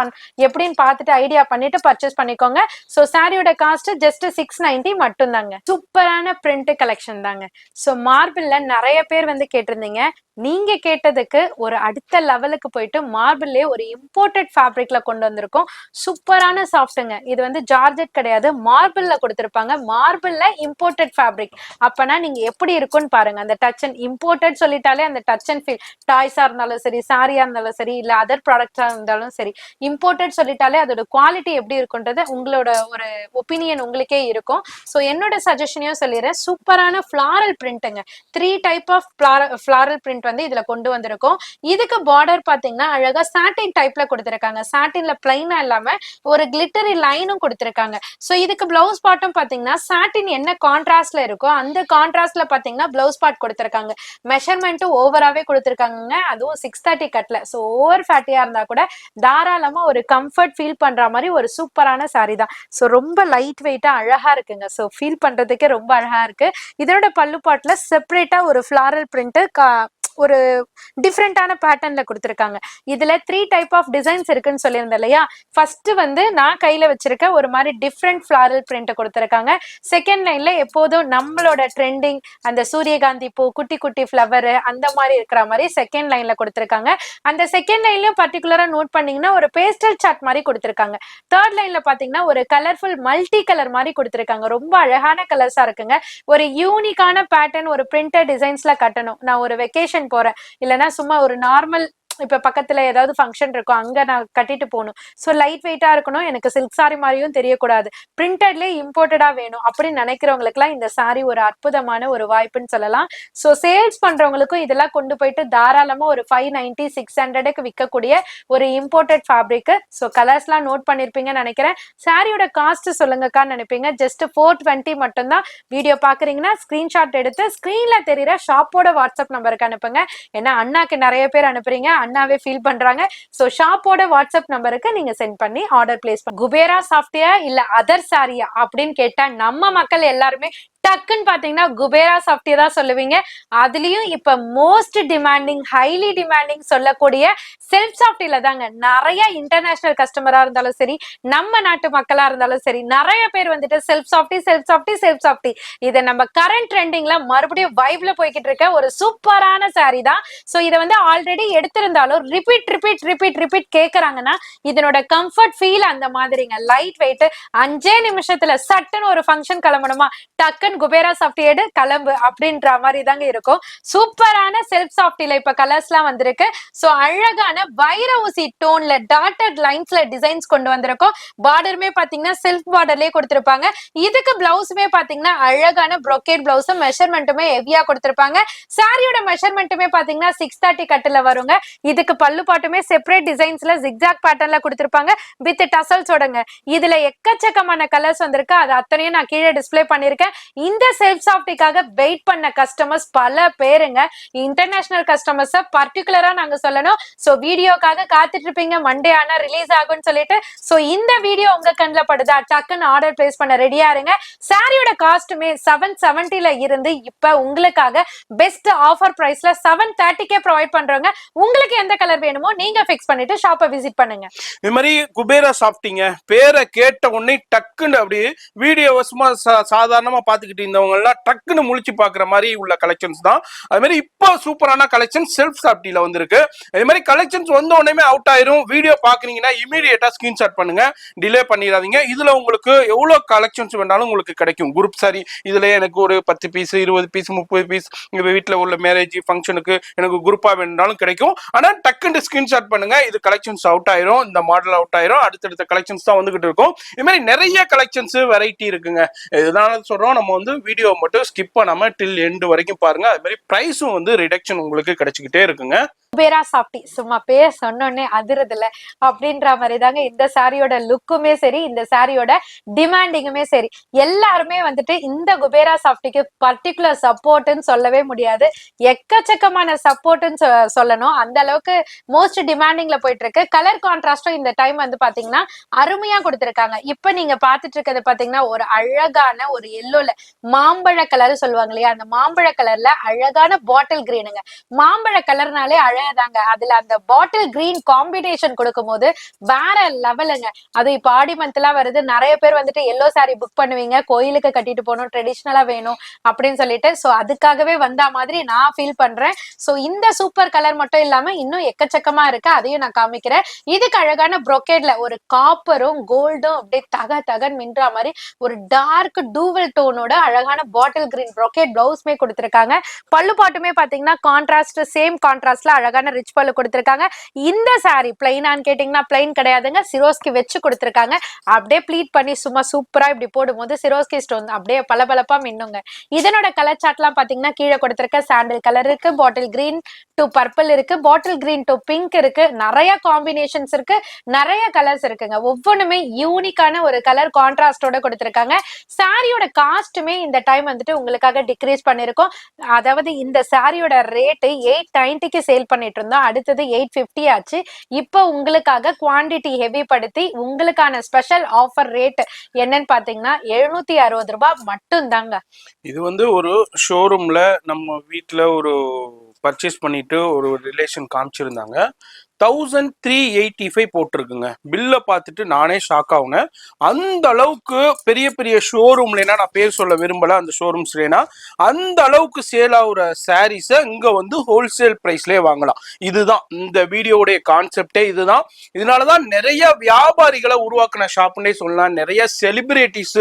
எப்படின்னு பார்த்துட்டு ஐடியா பண்ணிட்டு பர்ச்சேஸ் பண்ணிக்கோங்க. சோ சாரியோட காஸ்ட் ஜஸ்ட் 690 மட்டும் தாங்க. சூப்பரான பிரிண்ட் கலெக்ஷன் தாங்க. சோ மார்பிள்ல நிறைய பேர் வந்து கேட்டிருந்தீங்க. நீங்க கேட்டதுக்கு ஒரு அடுத்த லெவலுக்கு போயிட்டு மார்பிள்லே ஒரு இம்போர்ட்டட் ஃபேப்ரிக்ல கொண்டு வந்திருக்கோம். சூப்பரான சாஃப்ட்டுங்க. இது வந்து ஜார்ஜெட் கிடையாது, மார்பிள்ல கொடுத்திருப்பாங்க. மார்பிள்ல இம்போர்ட்டட் ஃபேப்ரிக் அப்பனா நீங்க எப்படி இருக்கும்னு பாருங்க. அந்த டச் அண்ட் இம்போர்ட்டட் சொல்லிட்டாலே அந்த டச் அண்ட் ஃபீல், டாய்ஸா இருந்தாலும் சரி, சாரியா இருந்தாலும் சரி, இல்ல அதர் ப்ராடக்ட்ஸா இருந்தாலும் சரி, இம்போர்ட்டட் சொல்லிட்டாலே அதோட குவாலிட்டி எப்படி இருக்குன்றது உங்களோட ஒரு ஒப்பீனியன் உங்களுக்கே இருக்கும். ஸோ என்னோட சஜஷனையும் சொல்லிடுறேன். சூப்பரான ஃபிளாரல் பிரிண்ட்டுங்க. 3 டைப் ஆஃப் ஃபிளாரல் பிரிண்ட் வந்து இதுல கொண்டு வந்திருக்கோம். இதுக்கு பார்டர் பாத்தீங்கன்னா அழகா சாட்டின் டைப்ல கொடுத்திருக்காங்க. சாட்டின்ல பிளைனா இல்லாம ஒரு கிளிட்டரி லைனும் கொடுத்திருக்காங்க. சோ இதுக்கு பிளவுஸ் பார்ட்டும் பாத்தீங்கன்னா சாட்டின் என்ன கான்ட்ராஸ்ட்ல இருக்கோ அந்த கான்ட்ராஸ்ட்ல பாத்தீங்கன்னா பிளவுஸ் பார்ட் கொடுத்திருக்காங்க. மெஷர்மெண்ட்டும் ஓவராவே கொடுத்திருக்காங்க. அதுவும் 630 கட்ல. சோ ஓவர் ஃபேட்டியா இருந்தா கூட தாராளமா ஒரு கம்ஃபர்ட் ஃபீல் பண்ற மாதிரி ஒரு சூப்பரான சாரி தான். சோ ரொம்ப லைட் வெயிட்டா அழகா இருக்குங்க. சோ ஃபீல் பண்றதுக்கே ரொம்ப அழகா இருக்கு. இதோட பல்லு பார்ட்ல செப்பரேட்டா ஒரு ஃபிளாரல் பிரிண்ட் ஒரு டிஃப்ரெண்டான பேட்டர்ன்ல கொடுத்திருக்காங்க. இதுல 3 டைப் ஆஃப் டிசைன்ஸ் இருக்குன்னு சொல்லியிருந்தேன் இல்லையா. ஃபர்ஸ்ட் வந்து நான் கையில வச்சிருக்க ஒரு மாதிரி டிஃப்ரெண்ட் ஃபிளாரல் பிரிண்ட் கொடுத்திருக்காங்க. செகண்ட் லைன்ல எப்போதும் நம்மளோட ட்ரெண்டிங் அந்த சூரியகாந்தி பூ, குட்டி குட்டி ஃபிளவர் அந்த மாதிரி இருக்கிற மாதிரி செகண்ட் லைன்ல கொடுத்திருக்காங்க. அந்த செகண்ட் லைன்லயும் பர்டிகுலரா நோட் பண்ணீங்கன்னா ஒரு பேஸ்டல் சார்ட் மாதிரி கொடுத்திருக்காங்க. தேர்ட் லைன்ல பாத்தீங்கன்னா ஒரு கலர்ஃபுல் மல்டி கலர் மாதிரி கொடுத்திருக்காங்க. ரொம்ப அழகான கலர்ஸா இருக்குங்க. ஒரு யூனிக்கான பேட்டர்ன், ஒரு பிரிண்டட் டிசைன்ஸ்ல கட்டணும். நான் ஒரு வெக்கேஷன் போறேன், இல்லைன்னா சும்மா ஒரு நார்மல் இப்ப பக்கத்துல ஏதாவது ஃபங்க்ஷன் இருக்கும், அங்க நான் கட்டிட்டு போகணும். ஸோ லைட் வெயிட்டா இருக்கணும், எனக்கு சில்க் சாரி மாதிரியும் தெரியக்கூடாது, பிரிண்டட்லேயே இம்போர்ட்டடா வேணும் அப்படின்னு நினைக்கிறவங்களுக்குலாம் இந்த சாரி ஒரு அற்புதமான ஒரு வாய்ப்புன்னு சொல்லலாம். ஸோ சேல்ஸ் பண்றவங்களுக்கும் இதெல்லாம் கொண்டு போயிட்டு தாராளமா ஒரு 590 600க்கு விற்கக்கூடிய ஒரு இம்போர்ட்டட் ஃபேப்ரிக். ஸோ கலர்ஸ்லாம் நோட் பண்ணிருப்பீங்கன்னு நினைக்கிறேன். சாரியோட காஸ்ட் சொல்லுங்கக்கான்னு நினைப்பீங்க. ஜஸ்ட் 420 மட்டும்தான். வீடியோ பாக்குறீங்கன்னா ஸ்கிரீன்ஷாட் எடுத்து ஸ்கிரீன்ல தெரியுற ஷாப்போட வாட்ஸ்அப் நம்பருக்கு அனுப்புங்க. ஏன்னா அண்ணாக்கு நிறைய பேர் அனுப்புறீங்க, அண்ணாவே ஃபீல் பண்றாங்க. சோ ஷாப்போட வாட்ஸ்அப் நம்பருக்கு நீங்க சென்ட் பண்ணி ஆர்டர் பிளேஸ் பண்ணி குபேரா சாஃப்ட்யா இல்ல அதர் சாரியா அப்படின்னு கேட்டா நம்ம மக்கள் எல்லாருமே டக்குன்னு பாத்தீங்கன்னா குபேரா சாஃப்ட்யா தான் சொல்லுவீங்க. அதுலயும் இப்ப மோஸ்ட் டிமாண்டிங், ஹைலி டிமாண்டிங் சொல்லக்கூடிய செல்ஃப் சாஃப்டில தாங்க நிறைய இன்டர்நேஷனல் கஸ்டமரா இருந்தாலும் சரி, நம்ம நாட்டு மக்களா இருந்தாலும் சரி, நிறைய பேர் வந்துட்டு self softy self softy self softy. இதை நம்ம கரண்ட் ட்ரெண்டிங்ல மறுபடியும் வைப்ல போய்கிட்டு இருக்க ஒரு சூப்பரான சாரி தான். சோ இதை வந்து ஆல்ரெடி எடுத்திருந்தாலும் ரிப்பீட் ரிப்பீட் ரிப்பீட் ரிப்பீட் கேக்குறாங்கன்னா இதனோட கம்ஃபர்ட் ஃபீல் அந்த மாதிரிங்க. லைட் வெயிட், 5 நிமிஷத்துல சட்டுன்னு ஒரு ஃபங்க்ஷன் கிளம்பணுமா, டக்குன்னு குபேரா சாஃப்டி எடு கிளம்பு அப்படின்ற மாதிரி தாங்க இருக்கும். சூப்பரான செல்ஃப் சாஃப்டில இப்ப கலர்ஸ் எல்லாம் வந்திருக்கு. சோ அழகான வைர ஊசி டோன்ல டாட்டட் லைன்ஸ்ல டிசைன்ஸ் கொண்டு வந்திருக்கோம். பார்டருமே பாத்தீங்கன்னா செல்ஃப் பார்டர்லயே கொடுத்திருப்பாங்க. இதுக்கு பிளவுஸுமே பாத்தீங்கன்னா அழகான ப்ரோகேட் பிளவுஸ், மெஷர்மெண்ட்டுமே ஹெவியா கொடுத்திருப்பாங்க. சாரியோட மெஷர்மெண்ட்டுமே பாத்தீங்கன்னா 630 கட்டுல வருங்க. இதுக்கு பல்லு பாட்டுமே செப்பரேட் டிசைன்ஸ்ல ஜிக்ஜாக் பேட்டர்ன்ல கொடுத்திருப்பாங்க வித் டசல்ஸோடங்க. இதுல எக்கச்சக்கமான கலர்ஸ் வந்திருக்கு. அது அத்தனையும் நான் கீழே டிஸ்பிளே பண்ணிருக்கேன். இந்த செல்ஃப் சாஃப்டிக்காக வெயிட் பண்ண கஸ்டமர்ஸ் பல பேருங்க. இன்டர்நேஷனல் கஸ்டமர்ஸ் பர்டிகுலரா நாங்க சொல்லணும். சோ வீடியோக்காக காத்துட்டு இருப்பீங்க, மண்டே ஆனா ரிலீஸ் ஆகும்னு சொல்லிட்டு. சோ இந்த வீடியோ உங்க கண்ணுல படுதா, டக்குன்னு ஆர்டர் பிளேஸ் பண்ண ரெடியா இருங்க. சாரியோட காஸ்ட்டுமே 770ல இருந்து இப்ப உங்களுக்காக பெஸ்ட் ஆஃபர் பிரைஸ்ல 730க்கே ப்ரொவைட் பண்றோங்க. உங்களுக்கு எந்த கலர் வேணுமோ நீங்க ஃபிக்ஸ் பண்ணிட்டு ஷாப்பை விசிட் பண்ணுங்க. இது மாதிரி குபேரா சாப்பிட்டீங்க பேரை கேட்ட உடனே டக்குன்னு அப்படியே வீடியோ சும்மா சாதாரணமா பாத்துக்கிட்டே பார்த்துட்டு இருந்தவங்க எல்லாம் டக்குன்னு முழிச்சு பாக்குற மாதிரி உள்ள கலெக்ஷன்ஸ் தான். அது மாதிரி இப்போ சூப்பரான கலெக்ஷன் செல்ஃப் சாப்டில வந்திருக்கு. அதே மாதிரி கலெக்ஷன்ஸ் வந்த உடனே அவுட் ஆயிரும். வீடியோ பாக்குறீங்கன்னா இமீடியட்டா ஸ்கிரீன்ஷாட் பண்ணுங்க, டிலே பண்ணிடாதீங்க. இதுல உங்களுக்கு எவ்வளவு கலெக்ஷன்ஸ் வேணாலும் உங்களுக்கு கிடைக்கும். குரூப் சாரி இதுல எனக்கு ஒரு 10 பீஸ் 20 பீஸ் 30 பீஸ் எங்க வீட்டுல உள்ள மேரேஜ் ஃபங்க்ஷனுக்கு எனக்கு குரூப்பா வேணும்னாலும் கிடைக்கும். ஆனா டக்குன்னு ஸ்கிரீன்ஷாட் பண்ணுங்க, இது கலெக்ஷன்ஸ் அவுட் ஆயிரும், இந்த மாடல் அவுட் ஆயிரும், அடுத்தடுத்த கலெக்ஷன்ஸ் தான் வந்துகிட்டு இருக்கும். இது மாதிரி நிறைய கலெக்ஷன்ஸ் வெரைட்டி இருக்குங்க. இதனால சொல்றோம், நம்ம வந்து வீடியோ மட்டும் ஸ்கிப் பண்ணாம டில் எண்ட் வரைக்கும் பாருங்க. அது மாதிரி பிரைஸும் வந்து ரிடக்ஷன் உங்களுக்கு கிடைச்சிக்கிட்டே இருக்குங்க. குபேரா சாஃப்டி சும்மா பேர் சொன்னோன்னே அதிரதுல அப்படின்ற மாதிரி தாங்க இந்த சாரியோட லுக்குமே சரி, இந்த சாரியோட டிமாண்டிங்குமே சரி, எல்லாருமே வந்துட்டு இந்த குபேரா சாஃப்டிக்கு பர்டிகுலர் சப்போர்ட்னு சொல்லவே முடியாது. எக்கச்சக்கமான சப்போர்ட்னு சொல்லணும். அந்த அளவுக்கு மோஸ்ட் டிமாண்டிங்ல போயிட்டு இருக்கு. கலர் கான்ட்ராஸ்டும் இந்த டைம் வந்து பாத்தீங்கன்னா அருமையா கொடுத்திருக்காங்க. இப்ப நீங்க பாத்துட்டு இருக்கிறது பாத்தீங்கன்னா ஒரு அழகான ஒரு எல்லோல மாம்பழ கலர் சொல்லுவாங்க இல்லையா, அந்த மாம்பழ கலர்ல அழகான பாட்டில் கிரீனுங்க. மாம்பழ கலர்னாலே அழகாதாங்க. அதுல அந்த பாட்டில் கிரீன் காம்பினேஷன் கொடுக்கும் போது வேற லெவலுங்க. அது இப்ப ஆடி மந்த் எல்லாம் வருது, நிறைய பேர் வந்துட்டு எல்லோ சாரி புக் பண்ணுவீங்க, கோயிலுக்கு கட்டிட்டு போகணும், ட்ரெடிஷ்னலா வேணும் அப்படின்னு சொல்லிட்டு. சோ அதுக்காகவே வந்த மாதிரி நான் ஃபீல் பண்றேன். சோ இந்த சூப்பர் கலர் மட்டும் இல்லாம இன்னும் எக்கச்சக்கமா இருக்கு, அதையும் நான் காமிக்கிறேன். இதுக்கு அழகான ப்ரொக்கேட்ல ஒரு காப்பரும் கோல்டும் அப்படியே தக தகன் மின்ற மாதிரி ஒரு டார்க் டூவல் டோனோட அழகான பாட்டில் கிரீன் ப்ரொக்கேட் பிளவுஸ்மே கொடுத்திருக்காங்க. பல்லு பாட்டுமே பாத்தீங்கன்னா கான்ட்ராஸ்ட், சேம் கான்ட்ராஸ்ட்ல அழகான ரிச் பல்லு கொடுத்திருக்காங்க. இந்த சாரி பிளைனான்னு கேட்டீங்கன்னா பிளைன் கிடையாதுங்க, சிரோஸ்கி வச்சு கொடுத்திருக்காங்க. அப்படியே ப்ளீட் பண்ணி சும்மா சூப்பரா இப்படி போடும்போது சிரோஸ்கி ஸ்டோன் அப்படியே பளபளப்பா மின்னுங்க. இதனோட கலர் சார்ட்லாம் பாத்தீங்கன்னா கீழே கொடுத்திருக்க சாண்டில் கலர் இருக்கு, பாட்டில் கிரீன் டு பர்பிள் இருக்கு, பாட்டில் கிரீன் டு பிங்க் இருக்கு, நிறைய காம்பினேஷன்ஸ் இருக்கு, நிறைய கலர்ஸ் இருக்குங்க. ஒவ்வொன்றுமே யூனிக்கான ஒரு கலர் கான்ட்ராஸ்டோட கொடுத்திருக்காங்க. சாரியோட காஸ்ட்டுமே இந்த டைம் வந்துட்டு உங்களுக்காக டிக்ரீஸ் பண்ணிருக்கோம். அதாவது இந்த சாரியோட ரேட்டு 890க்கு சேல் பண்ணிட்டு இருந்தோம், அடுத்தது 850 ஆச்சு. இப்போ உங்களுக்காக குவாண்டிட்டி ஹெவி படுத்தி உங்களுக்கான ஸ்பெஷல் ஆஃபர் ரேட் என்னன்னு பாத்தீங்கன்னா 760 ரூபாய் மட்டும் தாங்க. இது வந்து ஒரு ஷோரூம்ல நம்ம வீட்டுல ஒரு பர்ச்சேஸ் பண்ணிட்டு ஒரு ரிலேஷன் காமிச்சிருந்தாங்க. 1385 போட்டிருக்குங்க. பில்ல பார்த்துட்டு நானே ஷாக் ஆகுனேன். அந்த அளவுக்கு பெரிய பெரிய ஷோரூம்ல, நான் பேர் சொல்ல விரும்பல, அந்த ஷோரூம்ஸ்லனா அந்த அளவுக்கு சேல் ஆகுற சாரீஸை இங்க வந்து ஹோல்சேல் பிரைஸ்லயே வாங்கலாம். இதுதான் இந்த வீடியோடைய கான்செப்டே இதுதான். இதனாலதான் நிறைய வியாபாரிகளை உருவாக்குன ஷாப்னே சொல்லலாம். நிறைய செலிபிரிட்டிஸ்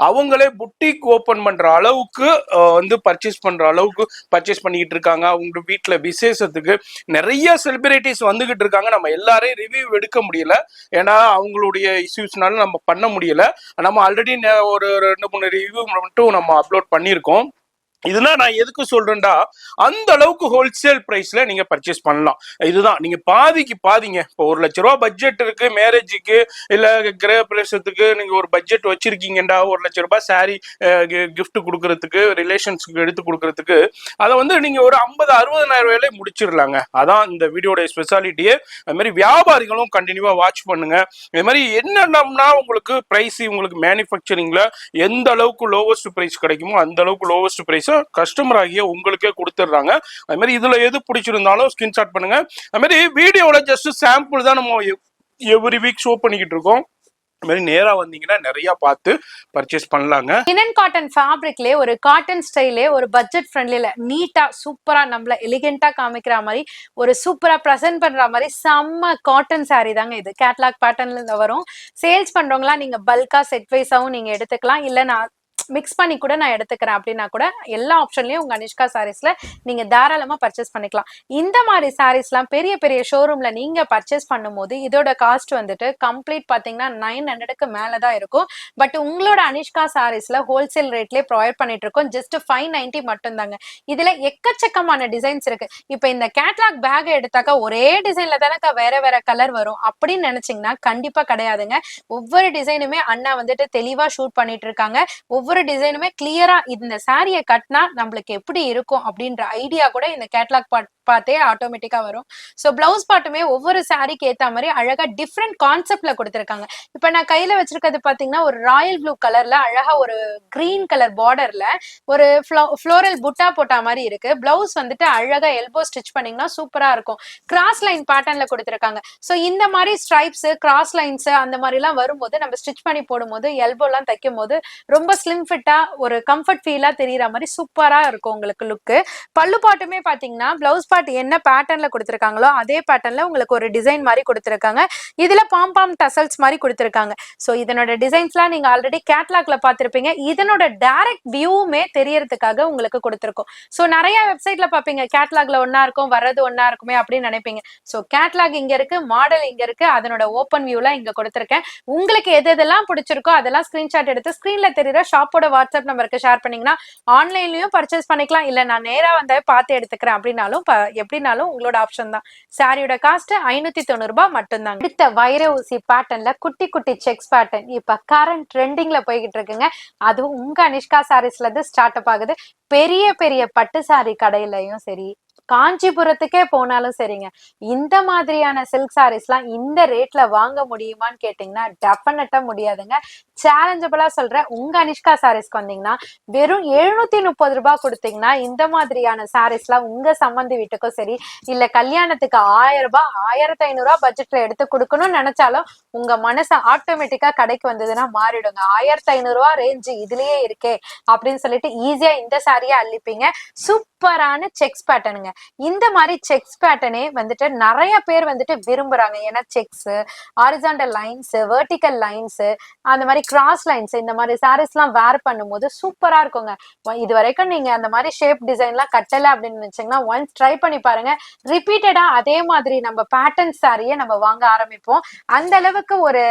அவங்களே புட்டிக் ஓபன் பண்ற அளவுக்கு வந்து பர்ச்சேஸ் பண்ற அளவுக்கு பர்ச்சேஸ் பண்ணிக்கிட்டு இருக்காங்க. அவங்க வீட்டுல விசேஷத்துக்கு நிறைய செலிபிரிட்டிஸ் வந்துகிட்டு இருக்காங்க. நம்ம எல்லாரையும் ரிவ்யூ எடுக்க முடியல, ஏன்னா அவங்களுடைய இஷ்யூஸ்னால நம்ம பண்ண முடியல. நம்ம ஆல்ரெடி ஒரு 2-3 ரிவ்யூ மட்டும் நம்ம அப்லோட் பண்ணியிருக்கோம். இதெல்லாம் நான் எதுக்கு சொல்றேன்டா, அந்த அளவுக்கு ஹோல்சேல் பிரைஸ்ல நீங்க பர்ச்சேஸ் பண்ணலாம். இதுதான் நீங்க பாதிக்கு பாதிங்க. இப்போ 1 லட்ச ரூபா பட்ஜெட் இருக்கு, மேரேஜுக்கு இல்ல கிரக பிரவேசத்துக்கு நீங்க ஒரு பட்ஜெட் வச்சிருக்கீங்கடா, 1 லட்ச ரூபாய் சாரி கிஃப்ட் கொடுக்கறதுக்கு, ரிலேஷன்ஸ்க்கு எடுத்து கொடுக்கறதுக்கு, அதை வந்து நீங்க ஒரு 50-60,000 ரூபாயிலே முடிச்சிடலாங்க. அதான் இந்த வீடியோட ஸ்பெஷாலிட்டியே. அது மாதிரி வியாபாரிகளும் கண்டினியூவா வாட்ச் பண்ணுங்க. இது மாதிரி என்னன்னா உங்களுக்கு பிரைஸ், உங்களுக்கு மேனுஃபேக்சரிங்ல எந்த அளவுக்கு லோவஸ்ட் பிரைஸ் கிடைக்குமோ அந்த அளவுக்கு லோவஸ்ட் பிரைஸ் கஸ்டமர் ஆகிய உங்களுக்கே கொடுத்துடுறாங்க. அது மாதிரி இதுல எது பிடிச்சிருந்தாலும் ஸ்கிரீன்ஷாட் பண்ணுங்க. அது மாதிரி வீடியோல ஜஸ்ட் சாம்பிள் தான் நம்ம எவ்ரி வீக் ஷோ பண்ணிக்கிட்டு இருக்கோம். நேரா வந்தீங்கன்னா நிறைய பார்த்து பர்ச்சேஸ் பண்ணலாங்க. லினன் காட்டன் ஃபேப்ரிக்லயே ஒரு காட்டன் ஸ்டைலே ஒரு பட்ஜெட் ஃப்ரெண்ட்லில நீட்டா சூப்பரா நம்மள எலிகென்ட்டா காமிக்கிற மாதிரி ஒரு சூப்பரா பிரசன்ட் பண்ற மாதிரி செம்ம காட்டன் சாரி தாங்க இது. கேட்லாக் பேட்டர்ன்ல இருந்து வரும். சேல்ஸ் பண்றவங்களா நீங்க பல்கா செட் வைஸாவும் நீங்க எடுத்துக்கலாம், இல்ல நான் மிக்ஸ் பண்ணி கூட நான் எடுத்துக்கிறேன் அப்படின்னா கூட எல்லா ஆப்ஷன்லயும் உங்க அனிஷ்கா சாரீஸ்ல நீங்க தாராளமா பர்ச்சேஸ் பண்ணிக்கலாம். இந்த மாதிரி சாரீஸ்லாம் பெரிய பெரிய ஷோரூம்ல நீங்க பர்ச்சேஸ் பண்ணும்போது இதோட காஸ்ட் வந்துட்டு கம்ப்ளீட் பாத்தீங்கன்னா 900க்கு மேலதான் இருக்கும். பட் உங்களோட அனிஷ்கா சாரீஸ்ல ஹோல்சேல் ரேட்லயே ப்ரொவைட் பண்ணிட்டு இருக்கோம். ஜஸ்ட் 590 மட்டும் தாங்க. இதுல எக்கச்சக்கமான டிசைன்ஸ் இருக்கு. இப்ப இந்த கேட்லாக் பேக் எடுத்தாக்கா ஒரே டிசைன்ல தானக்கா வேற வேற கலர் வரும் அப்படின்னு நினைச்சீங்கன்னா கண்டிப்பா கிடையாதுங்க. ஒவ்வொரு டிசைனுமே அண்ணா வந்துட்டு தெளிவா ஷூட் பண்ணிட்டு இருக்காங்க. ஒவ்வொரு டிசைனுமே கிளியரா இந்த சாரியை கட்டினா நம்மளுக்கு எப்படி இருக்கும் அப்படின்ற ஐடியா கூட இந்த கேட்லாக் பார்த்தே ஆட்டோமேட்டிக்கா வரும். சோ பிளவுஸ் பாட்டுமே ஒவ்வொரு சாரிக்கு ஏத்த மாதிரி அழகா டிஃப்ரெண்ட் கான்செப்ட்ல கொடுத்திருக்காங்க. இப்ப நான் கையில வச்சிருக்கிறது பாத்தீங்கன்னா ஒரு ராயல் ப்ளூ கலர்ல அழகா ஒரு கிரீன் கலர் பார்டர்ல ஒரு ஃப்ளோரல் புட்டா போட்ட மாதிரி இருக்கு. பிளவுஸ் வந்துட்டு அழகா எல்போ ஸ்டிச் பண்ணீங்கன்னா சூப்பரா இருக்கும். கிராஸ் லைன் பேட்டர்ன்ல கொடுத்திருக்காங்க. சோ இந்த மாதிரி ஸ்ட்ரைப்ஸ், கிராஸ் லைன்ஸ் அந்த மாதிரி எல்லாம் வரும்போது நம்ம ஸ்டிச் பண்ணி போடும்போது எல்போ எல்லாம் தைக்கும் போது ரொம்ப ஸ்லிம் ஃபிட்டா ஒரு கம்ஃபர்ட் ஃபீலா தெரியற மாதிரி சூப்பரா இருக்கும் உங்களுக்கு லுக்கு. பல்லு பாட்டுமே பாத்தீங்கன்னா பிளவுஸ் பார்ட் என்ன பேட்டர்ன்ல கொடுத்திருக்காங்களோ அதே பேட்டர்ன்ல உங்களுக்கு ஒரு டிசைன் மாதிரி கொடுத்திருக்காங்க. இதுல பாம் டசல்ஸ் மாதிரி கொடுத்திருக்காங்க. சோ இதனோட டிசைன்ஸ்லாம் நீங்க ஆல்ரெடி கேட்லாக்ல பாத்திருப்பீங்க. இதனோட டைரக்ட் வியூமே தெரியறதுக்காக உங்களுக்கு கொடுத்திருக்கோம். சோ நிறைய வெப்சைட்ல பாப்பீங்க கேட்லாக்ல ஒன்னா இருக்கும் வர்றது ஒன்னா இருக்குமே அப்படின்னு நினைப்பீங்க. சோ கேட்லாக் இங்க இருக்கு, மாடல் இங்க இருக்கு, அதனோட ஓப்பன் வியூல இங்க கொடுத்திருக்கேன். உங்களுக்கு எது எதெல்லாம் பிடிச்சிருக்கோ அதெல்லாம் ஸ்கிரீன்ஷாட் எடுத்து ஸ்கிரீன்ல தெரியுற ஷாப்போட வாட்ஸ்அப் நம்பருக்கு ஷேர் பண்ணீங்கன்னா ஆன்லைன்லயும் பர்ச்சேஸ் பண்ணிக்கலாம். இல்ல நான் நேரா வந்தாவே பார்த்து எடுத்துக்கிறேன் அப்படின்னாலும் எப்படினாலும் உங்களோட ஆப்ஷன் தான். சாரியோட காஸ்ட் 590 ரூபாய் மட்டும்தாங்க. அடுத்த வைர ஊசி பேட்டர்ன்ல குட்டி குட்டி செக்ஸ் பேட்டர்ன் இப்ப கரண்ட் ட்ரெண்டிங்ல போய்கிட்டு இருக்குங்க. அதுவும் உங்க அனிஷ்கா சாரீஸ்ல இருந்து ஸ்டார்ட் அப் ஆகுது. பெரிய பெரிய பட்டு சாரி கடையிலயும் சரி, காஞ்சிபுரத்துக்கே போனாலும் சரிங்க, இந்த மாதிரியான சில்க் சாரீஸ்லாம் இந்த ரேட்ல வாங்க முடியுமான்னு கேட்டீங்கன்னா டெஃபினட்டா முடியாதுங்க. சேலஞ்சபிளா சொல்றேன், உங்க அனிஷ்கா சாரீஸ்க்கு வந்தீங்கன்னா வெறும் 730 ரூபாய் கொடுத்தீங்கன்னா இந்த மாதிரியான சாரீஸ்லாம் உங்க சம்பந்தி வீட்டுக்கும் சரி, இல்ல கல்யாணத்துக்கு 1000 ரூபாய் 1500 ரூபாய் பட்ஜெட்ல எடுத்து கொடுக்கணும்னு நினைச்சாலும் உங்க மனசு ஆட்டோமேட்டிக்கா கடைக்கு வந்ததுன்னா மாறிடுங்க. 1500 ரூபாய் ரேஞ்சு இதுலயே இருக்கே அப்படின்னு சொல்லிட்டு ஈஸியா இந்த சாரியை அள்ளிப்பீங்க. சூப்பரான செக்ஸ் பேட்டர்னுங்க. இந்த மாதிரி செக்ஸ் பேட்டர்னே வந்துட்டு நிறைய பேர் வந்துட்டு விரும்புறாங்க. ஏன்னா sex, horizontal lines, vertical lines, அந்த மாதிரி கிராஸ் லைன்ஸ், இந்த மாதிரி சாரீஸ் எல்லாம் வேர் பண்ணும்போது சூப்பரா இருக்குங்க. இது வரைக்கும் நீங்க அந்த மாதிரி ஷேப் டிசைன் எல்லாம் கட்டல அப்படின்னு நினைச்சீங்கன்னா ஒன்ஸ் ட்ரை பண்ணி பாருங்க. ரிப்பீட்டடா அதே மாதிரி நம்ம பேட்டர்ன் சாரியை நம்ம வாங்க ஆரம்பிப்போம். அந்த அளவுக்கு ஒரு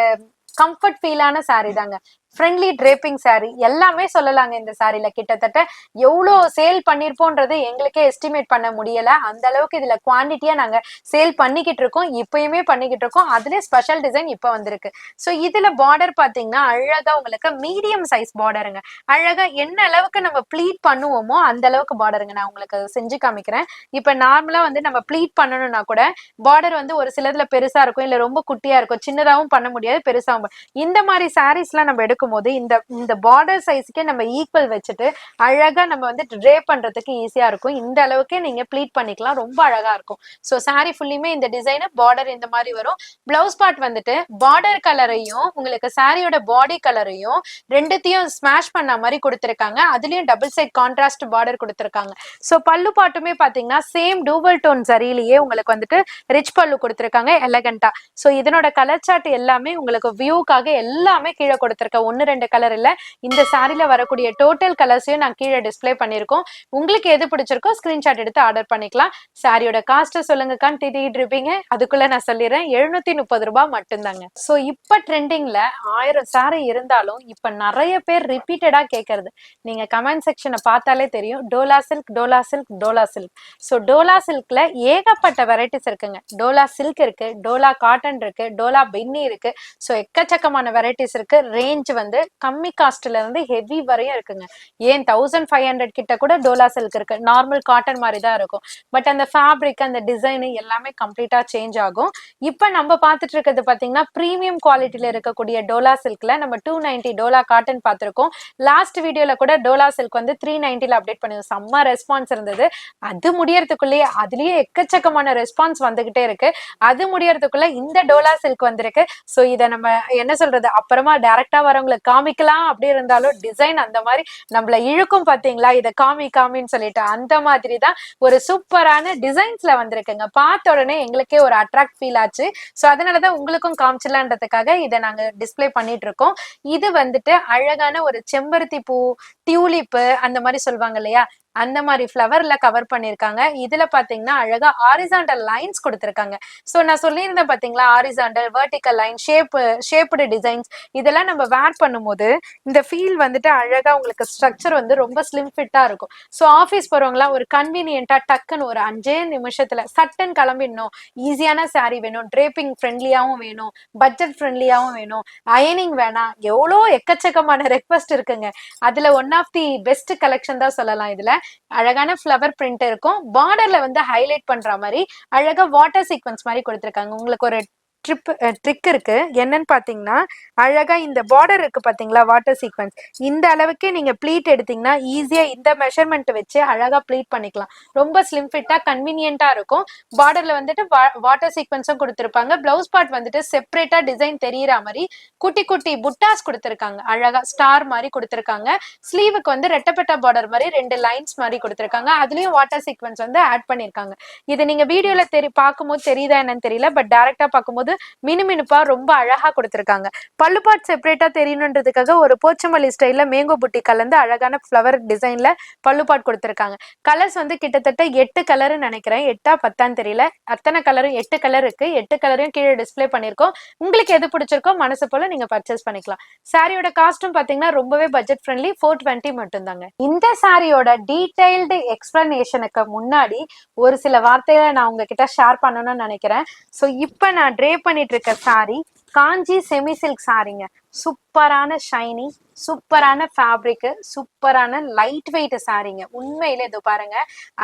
கம்ஃபர்ட் ஃபீலான சாரி தாங்க. ஃப்ரெண்ட்லி ட்ரேப்பிங் சாரி எல்லாமே சொல்லலாங்க. இந்த சாரில கிட்டத்தட்ட எவ்வளோ சேல் பண்ணிருப்போன்றது எங்களுக்கே எஸ்டிமேட் பண்ண முடியல. அந்த அளவுக்கு இதுல குவான்டிட்டியா நாங்க சேல் பண்ணிக்கிட்டு இருக்கோம், இப்பயுமே பண்ணிக்கிட்டு இருக்கோம். அதுல ஸ்பெஷல் டிசைன் இப்ப வந்திருக்கு. ஸோ இதுல பார்டர் பாத்தீங்கன்னா அழகா உங்களுக்கு மீடியம் சைஸ் பார்டருங்க. அழகா என்ன அளவுக்கு நம்ம ப்ளீட் பண்ணுவோமோ அந்த அளவுக்கு பார்டருங்க. நான் உங்களுக்கு செஞ்சு காமிக்கிறேன். இப்ப நார்மலா வந்து நம்ம ப்ளீட் பண்ணணும்னா கூட பார்டர் வந்து ஒரு சிலதுல பெருசா இருக்கும், இல்ல ரொம்ப குட்டியா இருக்கும், சின்னதாவும் பண்ண முடியாது, பெருசாவும். இந்த மாதிரி சாரீஸ் எல்லாம் நம்ம எடுக்கும் போது இந்த பார்டர் சைஸ்க்கே நம்ம ஈக்குவல் வச்சுட்டு அழகா நம்ம வந்து ட்ரே பண்றதுக்கு ஈஸியா இருக்கும். இந்த அளவுக்கே நீங்க ப்ளீட் பண்ணிக்கலாம், ரொம்ப அழகா இருக்கும். சோ சாரி ஃபுல்லியுமே இந்த டிசைன், பார்டர் இந்த மாதிரி வரும். பிளவுஸ் பார்ட் வந்துட்டு பார்டர் கலரையும் உங்களுக்கு சாரியோட பாடி கலரையும் ரெண்டுத்தையும் ஸ்மாஷ் பண்ண மாதிரி கொடுத்திருக்காங்க. அதுலயும் டபுள் சைட் கான்ட்ராஸ்ட் பார்டர் கொடுத்திருக்காங்க. சோ பல்லு பாட்டுமே பாத்தீங்கன்னா சேம் டூவல் டோன் சரியிலேயே உங்களுக்கு வந்துட்டு ரிச் பல்லு கொடுத்திருக்காங்க எலகண்டா. சோ இதனோட கலர் சார்ட் எல்லாமே உங்களுக்கு வியூக்காக எல்லாமே கீழே கொடுத்திருக்கேன். 1-2 கலர் இல்ல, இந்த சாரில வரக்கூடிய டோட்டல் கலர்ஸையும் நான் கீழே டிஸ்பிளே பண்ணிருக்கோம். உங்களுக்கு எது பிடிச்சிருக்கோ ஸ்கிரீன்ஷாட் எடுத்து ஆர்டர் பண்ணிக்கலாம். சாரியோட காஸ்ட் சொல்லுங்கக்கான்னு திட்டிட்டு இருப்பீங்க, அதுக்குள்ள நான் சொல்லிடுறேன், 730 ரூபாய் மட்டும்தாங்க. சோ இப்ப ட்ரெண்டிங்ல 1000 சாரி இருந்தாலும் இப்ப நிறைய பேர் ரிப்பீட்டடா கேட்கறது, நீங்க கமெண்ட் செக்ஷனை பார்த்தாலே தெரியும், Dola silk, Dola silk, Dola silk. So Dola சில்க்ல ஏகப்பட்ட வெரைட்டிஸ் இருக்குங்க. டோலா சில்க் இருக்கு, டோலா காட்டன் இருக்கு, டோலா பென்னி இருக்கு. சோ எக்கச்சக்கமான வெரைட்டிஸ் இருக்கு. ரேஞ்ச் வந்து கம்மி காஸ்ட்ல இருந்து ஹெவி வரையும் இருக்குங்க. ஏன் 1500 கிட்ட கூட டோலா சில்க் இருக்கு. நார்மல் காட்டன் மாதிரி தான் இருக்கும், பட் அந்த ஃபேப்ரிக், அந்த டிசைன் எல்லாமே கம்ப்ளீட்டா சேஞ்ச் ஆகும். இப்ப நம்ம பார்த்துட்டு இருக்கிறது பாத்தீங்கன்னா பிரீமியம் குவாலிட்டியில இருக்கக்கூடிய டோலா சில்க்ல நம்ம 290 டோலா காட்டன் பார்த்திருக்கோம். லாஸ்ட் வீடியோல கூட டோலா சில்க் வந்து 390ல அப்டேட் பண்ணி செம்ம ரெஸ்பான்ஸ் இருந்தது. அது முடியறதுக்குள்ளேயே அதுலயே எக்கச்சக்கமான ரெஸ்பான்ஸ் வந்துகிட்டே இருக்கு. அது முடியறதுக்குள்ள இந்த டோலா சில்க் வந்திருக்கு. சோ இத நம்ம என்ன சொல்றது, அப்புறமா டைரக்டா வரவங்களுக்கு காமிக்கலாம் அப்படி இருந்தாலும் டிசைன் அந்த மாதிரி நம்மள இழுக்கும் பாத்தீங்களா, இத காமின்னு சொல்லிட்டு. அந்த மாதிரி தான் ஒரு சூப்பரான டிசைன்ஸ்ல வந்திருக்குங்க. பார்த்த உடனே எங்களுக்கே ஒரு அட்ராக்ட் ஃபீல் ஆச்சு. சோ அதனாலதான் உங்களுக்கும் காமிச்சலான்றதுக்காக இதை நாங்க டிஸ்பிளே பண்ணிட்டு இருக்கோம். இது வந்துட்டு அழகான ஒரு செம்பருத்தி பூ, டியூலிப்பு அந்த மாதிரி சொல்லுவாங்க இல்லையா, அந்த மாதிரி ஃபிளவர்ல கவர் பண்ணிருக்காங்க. இதுல பாத்தீங்கன்னா அழகா ஹாரிசான்டல் லைன்ஸ் கொடுத்திருக்காங்க. சோ நான் சொல்லியிருந்தேன் பாத்தீங்களா, horizontal, vertical line, shaped designs, இதெல்லாம் நம்ம வேர் பண்ணும்போது இந்த ஃபீல் வந்துட்டு அழகா உங்களுக்கு ஸ்ட்ரக்சர் வந்து ரொம்ப ஸ்லிம் ஃபிட்டா இருக்கும். சோ ஆஃபீஸ் போறவங்களாம் ஒரு கன்வீனியன்ட்டா டக்குன்னு ஒரு 5 நிமிஷத்துல சட்டன் கிளம்பிடணும், ஈஸியான சாரி வேணும், ட்ரேப்பிங் ஃப்ரெண்ட்லியாவும் வேணும், பட்ஜெட் ஃப்ரெண்ட்லியாவும் வேணும், அயனிங் வேணாம், எவ்வளோ எக்கச்சக்கமான ரெக்வஸ்ட் இருக்குங்க. அதுல one of the best collection தான் சொல்லலாம். இதுல அழகான ஃபிளவர் பிரிண்ட் இருக்கும். பார்டர்ல வந்து ஹைலைட் பண்ற மாதிரி அழகா வாட்டர் சீக்வன்ஸ் மாதிரி கொடுத்திருக்காங்க. உங்களுக்கு ஒரு ட்ரிக் இருக்கு. என்னன்னு பாத்தீங்கன்னா, அழகா இந்த பார்டர் இருக்கு பாத்தீங்களா, வாட்டர் சீக்வென்ஸ், இந்த அளவுக்கு நீங்க ப்ளீட் எடுத்தீங்கன்னா ஈஸியா இந்த மெஷர்மெண்ட் வச்சு அழகா ப்ளீட் பண்ணிக்கலாம். ரொம்ப ஸ்லிம் ஃபிட்டா கன்வீனியன்ட்டா இருக்கும். பார்டர்ல வந்துட்டு வாட்டர் சீக்வென்ஸும் கொடுத்திருப்பாங்க. பிளவுஸ் பார்ட் வந்துட்டு செப்பரேட்டா டிசைன் தெரியற மாதிரி குட்டி குட்டி புட்டாஸ் கொடுத்திருக்காங்க. அழகா ஸ்டார் மாதிரி கொடுத்திருக்காங்க. ஸ்லீவுக்கு வந்து ரெட்டப்பட்ட பார்டர் மாதிரி 2 லைன்ஸ் மாதிரி கொடுத்திருக்காங்க. அதுலயும் வாட்டர் சீக்வென்ஸ் வந்து ஆட் பண்ணிருக்காங்க. இது நீங்க வீடியோல பார்க்கும்போது தெரியுதா என்னன்னு தெரியல, பட் டைரக்டா பார்க்கும்போது மினுமினுப்பா ரொம்ப அழகா கொடுத்திருக்காங்க. பல்லு பார்ட் செப்பரேட்டா தெரியணுன்றதுக்காக ஒரு போச்சமல்லி ஸ்டைல்ல மேங்கோ புட்டி கலந்து அழகான ஃப்ளவர் டிசைன்ல பல்லு பார்ட் கொடுத்திருக்காங்க. கலர்ஸ் வந்து கிட்டத்தட்ட 8 கலர் நினைக்கிறேன், 8ஆ 10ஆன்னு தெரியல. அத்தனை கலரும் 8 கலர் இருக்கு. 8 கலரையும் கீழே டிஸ்பிளே பண்ணிருக்கோம். உங்களுக்கு எது பிடிச்சிருக்கோ மனசு போல நீங்க பர்ச்சேஸ் பண்ணிக்கலாம். சாரியோட காஸ்டும் பாத்தீங்கன்னா ரொம்பவே பட்ஜெட் ஃப்ரெண்ட்லி, 420 மட்டும் தாங்க. இந்த சாரியோட டீடைல்டு எக்ஸ்பிளனேஷனுக்கு முன்னாடி ஒரு சில வார்த்தைகளை நான் உங்ககிட்ட ஷேர் பண்ணணும்னு நினைக்கிறேன். ஸோ இப்போ நான் ட்ரே பண்ணிட்டு இருக்க சாரி காஞ்சி செமி சில்க் சாரிங்க. சூப்பரான ஷைனி, சூப்பரான ஃபேப்ரிக், சூப்பரான லைட் வெயிட் சாரிங்க. உண்மையிலே இது பாருங்க,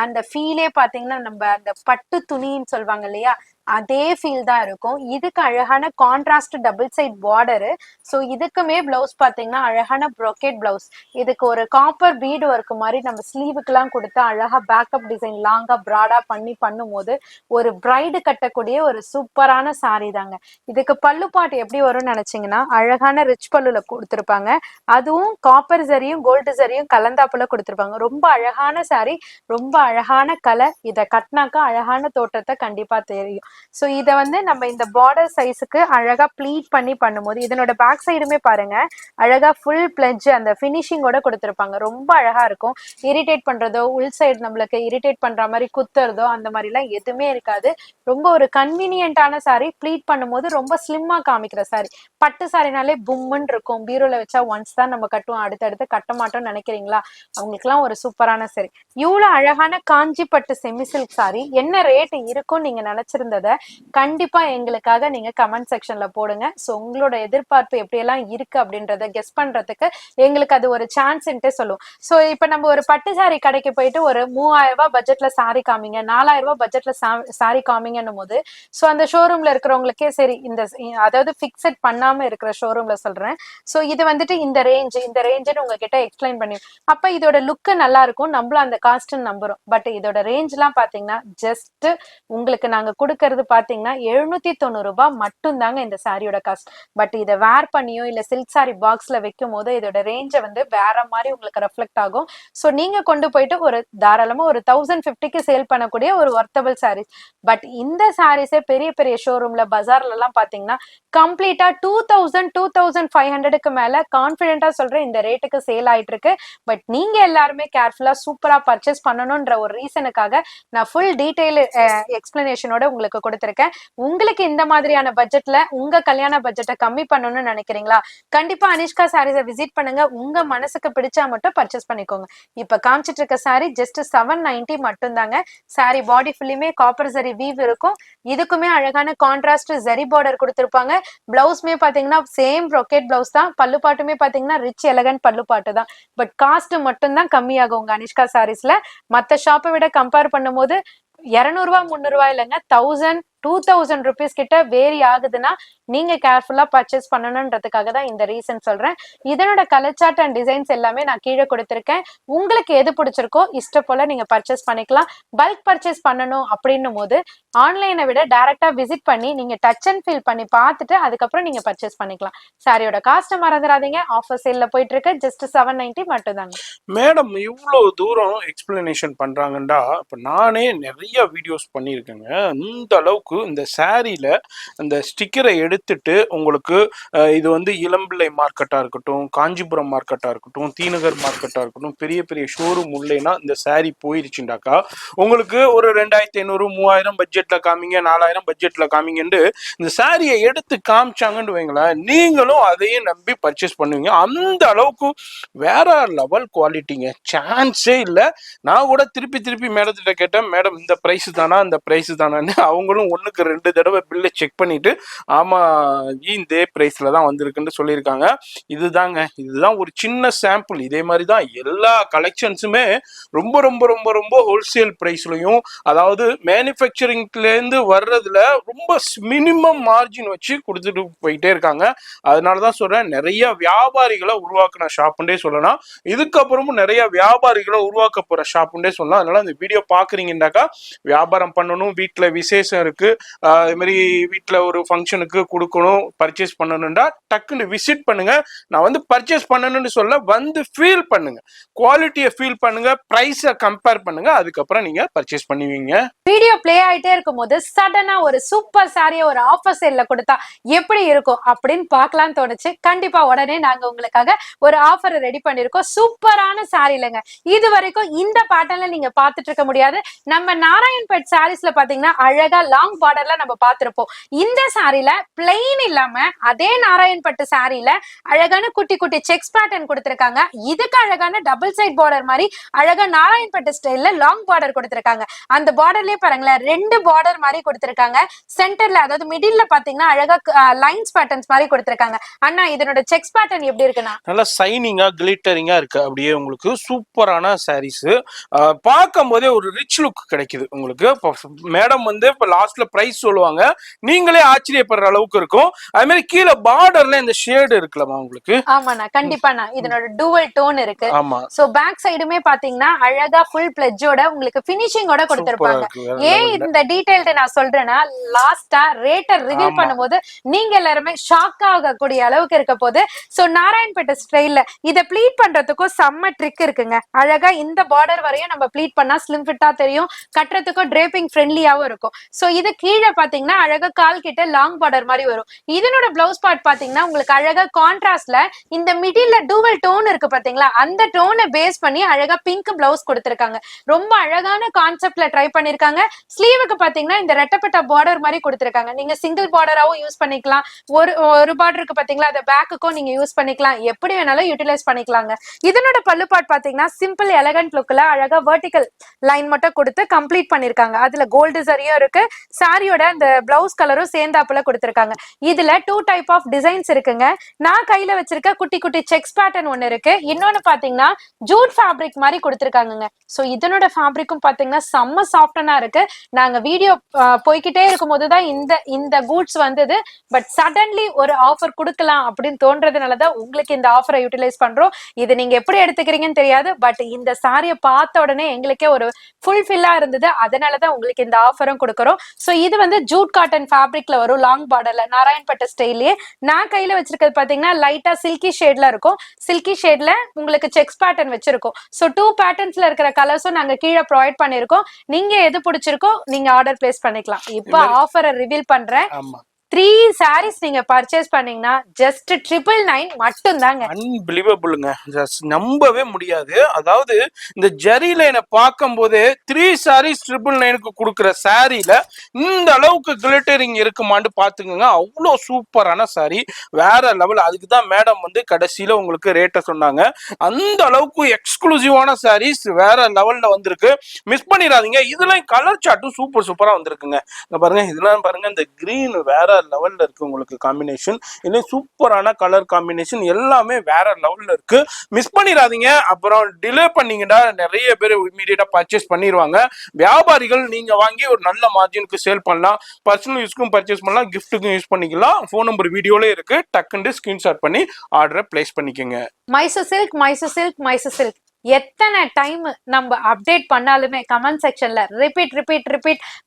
அந்த ஃபீலே பாத்தீங்கன்னா நம்ம அந்த பட்டு துணின்னு சொல்லுவாங்க இல்லையா, அதே ஃபீல் தான் இருக்கும். இதுக்கு அழகான contrast double side border. So இதுக்குமே பிளவுஸ் பார்த்தீங்கன்னா அழகான ப்ரொக்கேட் பிளவுஸ். இதுக்கு ஒரு காப்பர் பீடு ஒர்க் மாதிரி நம்ம ஸ்லீவுக்குலாம் கொடுத்து அழகா பேக்கப் டிசைன் லாங்கா ப்ராடா பண்ணும்போது ஒரு பிரைடு கட்டக்கூடிய ஒரு சூப்பரான சாரி தாங்க. இதுக்கு பல்லு பாட்டு எப்படி வரும்னு நினைச்சீங்கன்னா, அழகான ரிச் பல்லுல கொடுத்துருப்பாங்க. அதுவும் காப்பர் சரியும் கோல்டு சரியும் கலந்தாப்புல கொடுத்துருப்பாங்க. ரொம்ப அழகான சாரி, ரொம்ப அழகான கலர். இதை கட்டினாக்கா அழகான தோற்றத்தை கண்டிப்பா தெரியும். ஸோ இதை வந்து நம்ம இந்த பார்டர் சைஸுக்கு அழகா ப்ளீட் பண்ணி பண்ணும்போது, இதனோட பேக் சைடுமே பாருங்க அழகா ஃபுல் பிளட்ஜ் அந்த ஃபினிஷிங்கோட கொடுத்துருப்பாங்க. ரொம்ப அழகா இருக்கும். இரிட்டேட் பண்றதோ, உள் சைடு நம்மளுக்கு இரிட்டேட் பண்ற மாதிரி குத்துறதோ அந்த மாதிரிலாம் எதுவுமே இருக்காது. ரொம்ப ஒரு கன்வீனியன்டான சாரி. ப்ளீட் பண்ணும்போது ரொம்ப ஸ்லிம்மா காமிக்கிற சாரி. பட்டு சாரினாலே பும்முன்னு இருக்கும். பீரோல வச்சா ஒன்ஸ் தான் நம்ம கட்டுவோம், அடுத்தடுத்து கட்ட மாட்டோம்னு நினைக்கிறீங்களா, அவங்களுக்குலாம் ஒரு சூப்பரான சாரி. இவ்வளோ அழகான காஞ்சி பட்டு செமி சில்க் சாரி என்ன ரேட் இருக்கும்னு நீங்க நினைச்சிருந்தத கண்டிப்பா எங்களுக்காக நீங்க கமெண்ட் செக்ஷன்ல போடுங்க. ஸோ உங்களோட எதிர்பார்ப்பு எப்படியெல்லாம் இருக்கு அப்படின்றத கெஸ் பண்றதுக்கு எங்களுக்கு அது ஒரு சான்ஸ்ன்ட்டு சொல்லுவோம். ஸோ இப்போ நம்ம ஒரு பட்டு சாரி கடைக்கு போயிட்டு ஒரு 3000 ரூபாய் பட்ஜெட்ல சாரி காமிங்க, 4000 ரூபாய் பட்ஜெட்ல சாரி காமிங்கன்னும் போது, ஸோ அந்த ஷோரூம்ல இருக்கிறவங்களுக்கே சரி, இந்த அதாவது பிக்சட் பண்ணாம இருக்கிற ஷோரூம்ல சொல்றேன். ஸோ இது வந்துட்டு இந்த ரேஞ்சுன்னு உங்ககிட்ட எக்ஸ்பிளைன் பண்ணி, அப்ப இதோட லுக்கு நல்லா இருக்கும், நம்மளும் அந்த காஸ்ட்னு நம்புறோம். பட் இதோட ரேஞ்ச்லாம் பாத்தீங்கன்னா ஜஸ்ட் உங்களுக்கு நாங்க கொடுக்கறது பாத்தீங்கன்னா 790 ரூபாய் மட்டும் தாங்க இந்த சாரியோட காஸ்ட். பட் இதை வேர் பண்ணியோ இல்ல சில்க் சாரி பாக்ஸ்ல வைக்கும் போது இதோட ரேஞ்சை வந்து வேற மாதிரி உங்களுக்கு ரெஃப்ளெக்ட் ஆகும். ஸோ நீங்க கொண்டு போயிட்டு ஒரு தாராளமா ஒரு 1050க்கு சேல் பண்ணக்கூடிய ஒரு ஒர்த்தபிள் சாரீஸ். பட் இந்த சாரீஸே பெரிய பெரிய ஷோரூம்ல பஜார்ல எல்லாம் பாத்தீங்கன்னா கம்ப்ளீட்டா 2500க்கு மேல கான்பிடென்டா சொல்றேன் இந்த ரேட்டுக்கு சேல் ஆயிட்டு இருக்கு. பட் நீங்க எல்லாருமே கேர்ஃபுல்லா சூப்பரா பர்ச்சேஸ் பண்ணணும்ன்ற ஒரு ரீசனுக்காக நான் ஃபுல் டீடைல் எக்ஸ்பிளனேஷனோட உங்களுக்கு கொடுத்திருக்கேன். உங்களுக்கு இந்த மாதிரியான பட்ஜெட்ல உங்க கல்யாண பட்ஜெட்டை கம்மி பண்ணணும்னு நினைக்கிறீங்களா, கண்டிப்பா அனிஷ்கா சாரீஸை விசிட் பண்ணுங்க. உங்க மனசுக்கு பிடிச்சா மட்டும் பர்ச்சேஸ் பண்ணிக்கோங்க. இப்ப காமிச்சிட்டு இருக்க சாரி ஜஸ்ட் 790 மட்டும் தாங்க. சாரி பாடி ஃபுல்லுமே காப்பர் ஜரி வீவ் இருக்கும். இதுக்குமே அழகான கான்ட்ராஸ்ட் ஜரி பார்டர் கொடுத்திருப்பாங்க. பிளவுஸ்மே பாத்தீங்கன்னா சேம் ப்ரொக்கேட் பிளவுஸ் தான். பல்லு பாட்டுமே பாத்தீங்கன்னா ரிச் எலகன்ட் பல்லு பாட்டு தான். பட் காஸ்ட் மட்டும் தான் கம்மியாகும் உங்க அனிஷ்கா சாரீஸ்ல. மத்த ஷாப்பை விட கம்பேர் பண்ணும்போது 200 ரூபாய் 300 ரூபாய் இல்லைங்க, 1000-2000 ருபீஸ் கிட்ட வேரி ஆகுதுன்னா நீங்க கேர்ஃபுல்லா பர்ச்சேஸ் பண்ணணும்ன்றதுக்காக தான் இந்த ரீசன் சொல்றேன். இதனோட கலர் சார்ட் அண்ட் டிசைன்ஸ் எல்லாமே நான் கீழே கொடுத்திருக்கேன். உங்களுக்கு எது பிடிச்சிருக்கோ இஷ்ட போல நீங்க பர்ச்சேஸ் பண்ணிக்கலாம். பல்க் பர்ச்சேஸ் பண்ணணும் அப்படின்னும் போது ஆன்லைனை விட டைரக்டா விசிட் பண்ணி நீங்க டச் அண்ட் ஃபீல் பண்ணி பார்த்துட்டு அதுக்கப்புறம் நீங்க பர்ச்சேஸ் பண்ணிக்கலாம். சாரியோட காஸ்ட் மறந்துடாதீங்க, ஆஃபர் சேல்ல போயிட்டு இருக்கு. ஜஸ்ட் 790 மட்டும் தாங்க. மேடம் இவ்வளவு தூரம் எக்ஸ்பிளனேஷன் பண்றாங்கடா, இப்ப நானே நிறைய வீடியோஸ் பண்ணியிருக்கேங்க. இந்த அளவுக்கு இந்த சாரியில அந்த ஸ்டிக்கரை எடுத்துட்டு உங்களுக்கு இது வந்து இளம்பிள்ளை மார்க்கெட்டா இருக்கட்டும், காஞ்சிபுரம் மார்க்கெட்டா இருக்கட்டும், தீநகர் மார்க்கெட்டா இருக்கட்டும், பெரிய பெரிய ஷோரூம் உள்ளேனா இந்த சாரி போயிருச்சுண்டாக்கா உங்களுக்கு ஒரு 2500 3000 பட்ஜெட்ல காமிங்க, 4000 பட்ஜெட்ல காமிங்கன்னு இந்த சாரியை எடுத்து காமிச்சாங்கன்னு வைங்களேன், நீங்களும் அதையும் நம்பி பர்ச்சேஸ் பண்ணுவீங்க. அந்த அளவுக்கு வேற லெவல் குவாலிட்டிங்க, சான்ஸே இல்லை. நான் கூட திருப்பி திருப்பி மேடத்திட்ட கேட்டேன், மேடம் இந்த பிரைஸ் தானா இந்த பிரைஸ் தானான்னு. அவங்களும் ஒண்ணுக்கு 2 தடவை பில்லை செக் பண்ணிட்டு ஆமா இதே பிரைஸ்ல தான் வந்திருக்குன்னு சொல்லியிருக்காங்க. இதுதான் ஒரு சின்ன சாம்பிள். இதே மாதிரி தான் எல்லா கலெக்ஷன்ஸுமே ரொம்ப ரொம்ப ரொம்ப ரொம்ப ஹோல்சேல் பிரைஸ்லயும், அதாவது மேனுஃபேக்சரிங்ல இருந்து வர்றதுல ரொம்ப மினிமம் மார்ஜின் வச்சு கொடுத்துட்டு போயிட்டே இருக்காங்க. அதனாலதான் சொல்றேன், நிறைய வியாபாரிகளை உருவாக்குன ஷாப்புண்டே சொல்லலாம். இதுக்கப்புறமும் நிறைய வியாபாரிகளை உருவாக்க போற ஷாப்புண்டே சொல்லலாம். அதனால இந்த வீடியோ பாக்குறீங்கன்னாக்கா வியாபாரம் பண்ணணும், வீட்டுல விசேஷம் இருக்கு, இது மாதிரி வீட்டுல ஒரு ஃபங்க்ஷனுக்கு கொடுக்கணும், பர்ச்சேஸ் பண்ணணும்டா டக்குன்னு விசிட் பண்ணுங்க. நான் வந்து பர்ச்சேஸ் பண்ணணும்னு சொல்ல, வந்து ஃபீல் பண்ணுங்க, குவாலிட்டியை ஃபீல் பண்ணுங்க, பிரைஸை கம்பேர் பண்ணுங்க, அதுக்கப்புறம் நீங்க பர்ச்சேஸ் பண்ணுவீங்க. வீடியோ பிளே ஆயிட்டே இருக்கும் போது சடனா ஒரு சூப்பர் சாரியை ஒரு ஆஃபர் சேல்ல கொடுத்தா எப்படி இருக்கும் அப்படின்னு பார்க்கலாம்னு தோணுச்சு. கண்டிப்பா உடனே நாங்க உங்களுக்காக ஒரு ஆஃபர் ரெடி பண்ணிருக்கோம். சூப்பரான சாரி இல்லைங்க, இது வரைக்கும் இந்த பேட்டர்ன்ல நீங்க பாத்துட்டு இருக்க முடியாது. நம்ம நாராயண்பேட் சாரீஸ்ல பாத்தீங்கன்னா அழகா லாங் பார்டர்ல நம்ம பார்த்திருப்போம். இந்த சாரில பிளெயின் இல்லாம அதே நாராயண்பட்டு சாரில அழகான குட்டி குட்டி செக்ஸ் பேட்டர்ன் கொடுத்திருக்காங்க. இதுக்கு அழகான டபுள் சைட் பார்டர் மாதிரி அழகா நாராயண்பட்டு ஸ்டைல்ல லாங் பார்டர் கொடுத்திருக்காங்க. அந்த பார்டர்லயே பாருங்களேன், 2 பார்டர் மாதிரி கொடுத்திருக்காங்க. சென்டர்ல அதாவது மிடில்ல பாத்தீங்கன்னா அழகா லைன்ஸ் பேட்டர்ன்ஸ் மாதிரி கொடுத்திருக்காங்க. அண்ணா இதனோட செக்ஸ் பேட்டர்ன் எப்படி இருக்குன்னா நல்லா சைனிங்கா கிளிட்டரிங்கா இருக்கு. அப்படியே உங்களுக்கு சூப்பரான சாரீஸ் பார்க்கும் போதே ஒரு ரிச் லுக் கிடைக்குது உங்களுக்கு. மேடம் வந்து இப்ப லாஸ்ட்ல பிரைஸ் சொல்லுவாங்க, நீங்களே ஆச்சரியப்படுற அளவுக்கு இருக்கும். அது மாதிரி கீழே பார்டர்ல இந்த ஷேடு இருக்குல்லமா உங்களுக்கு. ஆமாண்ணா, கண்டிப்பாண்ணா. இதனோட டூவல் டோன் இருக்கு. ஆமா, சோ பேக் சைடுமே பாத்தீங்கன்னா அழகா ஃபுல் பிளெட்ஜோட உங்களுக்கு பினிஷிங்கோட கொடுத்திருப்பாங்க. ஏன் இந்த டீடைல்ட நான் சொல்றேன்னா, லாஸ்டா ரேட்டை ரிவீல் பண்ணும்போது நீங்க எல்லாருமே ஷாக் ஆகக்கூடிய அளவுக்கு இருக்க போது. சோ நாராயண்பேட்டை ஸ்டைல்ல இதை ப்ளீட் பண்றதுக்கும் செம்ம ட்ரிக் இருக்குங்க. அழகா இந்த பார்டர் வரையும் நம்ம ப்ளீட் பண்ணா ஸ்லிம் ஃபிட்டா தெரியும், கட்டுறதுக்கும் டிரேப்பிங் ஃப்ரெண்ட்லியாவும் இருக்கும். சோ இது கீழே பாத்தீங்கன்னா அழகா கால் கிட்ட லாங் பார்டர் மாதிரி வரும். இதனோட பிளவுஸ் பார்ட் பாத்தீங்கன்னா உங்களுக்கு அழகா கான்ட்ராஸ்ட்ல இந்த மிடில்ல டூவல் டோன் இருக்கு பாத்தீங்களா, அந்த டோனை பேஸ் பண்ணி அழகா பிங்க் பிளவுஸ் கொடுத்திருக்காங்க. ரொம்ப அழகான கான்செப்ட்ல ட்ரை பண்ணிருக்காங்க. ஸ்லீவுக்கு பாத்தீங்கன்னா இந்த ரெட்டப்பட்ட பார்டர் மாதிரி கொடுத்திருக்காங்க. நீங்க சிங்கிள் பார்டராவும் யூஸ் பண்ணிக்கலாம், ஒரு பார்டருக்கு பாத்தீங்களா அதை பேக்குக்கும் நீங்க யூஸ் பண்ணிக்கலாம், எப்படி வேணாலும் யூட்டிலைஸ் பண்ணிக்கலாங்க. இதனோட பல்லு பார்ட் பாத்தீங்கன்னா சிம்பிள் எலகன்ட் லுக்ல அழகா வெர்டிகல் லைன் மட்டும் கொடுத்து கம்ப்ளீட் பண்ணிருக்காங்க. அதுல கோல்டு சரியும் இருக்கு, சாரியோட அந்த பிளவுஸ் கலரும் சேர்ந்தாப்புல கொடுத்திருக்காங்க. இதுல 2 டைப் ஆஃப் டிசைன்ஸ் இருக்குங்க. நான் கையில வச்சிருக்க குட்டி குட்டி செக்ஸ் பேட்டர்ன் ஒண்ணு இருக்கு, இன்னொன்னு பாத்தீங்கன்னா ஜூட் ஃபேப்ரிக் மாதிரி கொடுத்திருக்காங்க. சோ இதனோட ஃபேப்ரிக்கும் பாத்தீங்கன்னா செம்ம சாஃப்டனா இருக்கு. நாங்க வீடியோ போய்கிட்டே இருக்கும் போதுதான் இந்த கூட்ஸ் வந்தது. பட் சடன்லி ஒரு ஆஃபர் கொடுக்கலாம் அப்படின்னு தோன்றதுனாலதான் உங்களுக்கு இந்த ஆஃபரை யூட்டிலைஸ் பண்றோம். இது நீங்க எப்படி எடுத்துக்கிறீங்கன்னு தெரியாது, பட் இந்த சாரியை பார்த்த உடனே எங்களுக்கே ஒரு ஃபுல்ஃபில்லா இருந்தது. அதனாலதான் உங்களுக்கு இந்த ஆஃபரும் கொடுக்குறோம். சோ இது வந்து ஜூட் காட்டன் ஃபேப்ரிக்ல வரும், லாங் பார்டர்ல நாராயண்பட்டு ஸ்டைல்லயே. நான் கையில வச்சிருக்கிறது பாத்தீங்கன்னா லைட்டா சில்கி ஷேட்ல இருக்கும். சில்கி ஷேட்ல உங்களுக்கு செக்ஸ் பேட்டர்ன் வச்சிருக்கோம். சோ 2 பேட்டர்ன்ஸ்ல இருக்கிற கலர்ஸும் நாங்க கீழே ப்ரொவைட் பண்ணிருக்கோம். நீங்க எது பிடிச்சிருக்கோ நீங்க ஆர்டர் பிளேஸ் பண்ணிக்கலாம். இப்ப ஆஃபரை ரிவீல் பண்றேன். 3 sarees நீங்க பர்ச்சேஸ் பண்ணீங்கன்னா ஜஸ்ட் 999 மட்டும் தாங்க. அன்பிலீவபிள்ங்க, நம்பவே முடியாது. அதாவது இந்த ஜரி லைனை பார்க்கும் போதே 3 sarees 999க்கு கொடுக்குற சாரியில இந்த அளவுக்கு கிளிட்டரிங் இருக்குமான்னு பாத்துக்கோங்க. அவ்வளோ சூப்பரான சாரி, வேற லெவல். அதுக்கு தான் மேடம் வந்து கடைசியில உங்களுக்கு ரேட்டை சொன்னாங்க. அந்த அளவுக்கு எக்ஸ்க்ளூசிவான சாரீஸ் வேற லெவல்ல வந்திருக்கு, மிஸ் பண்ணிடாதீங்க. இதுல கலர் சார்ட்டும் சூப்பரா வந்திருக்குங்க. பாருங்க, இதெல்லாம் பாருங்க, இந்த கிரீன் வேற லெவல்ல இருக்கு உங்களுக்கு காம்பினேஷன். இன்னும் சூப்பரான கலர் காம்பினேஷன், எல்லாமே வேற லெவல்ல இருக்கு, மிஸ் பண்ணிடாதீங்க. அப்புறம் டிலே பண்ணீங்கன்னா நிறைய பேர் இமீடியட்டா பர்ச்சேஸ் பண்ணிடுவாங்க. வியாபாரிகள் நீங்க வாங்கி ஒரு நல்ல மார்ஜினுக்கு சேல் பண்ணலாம், பர்சனல் யூஸ்க்கும் பர்ச்சேஸ் பண்ணலாம், கிஃப்ட்டுக்கும் யூஸ் பண்ணிக்கலாம். ஃபோன் நம்பர் வீடியோல இருக்கு, டக்குன்னு ஸ்கிரீன்ஷாட் பண்ணி ஆர்டரை பிளேஸ் பண்ணிக்கோங்க. Mysore silk, Mysore silk, Mysore silk எத்தனை டைம் நம்ம அப்டேட் பண்ணாலுமே கமெண்ட் செக்ஷன்ல ரிப்பீட்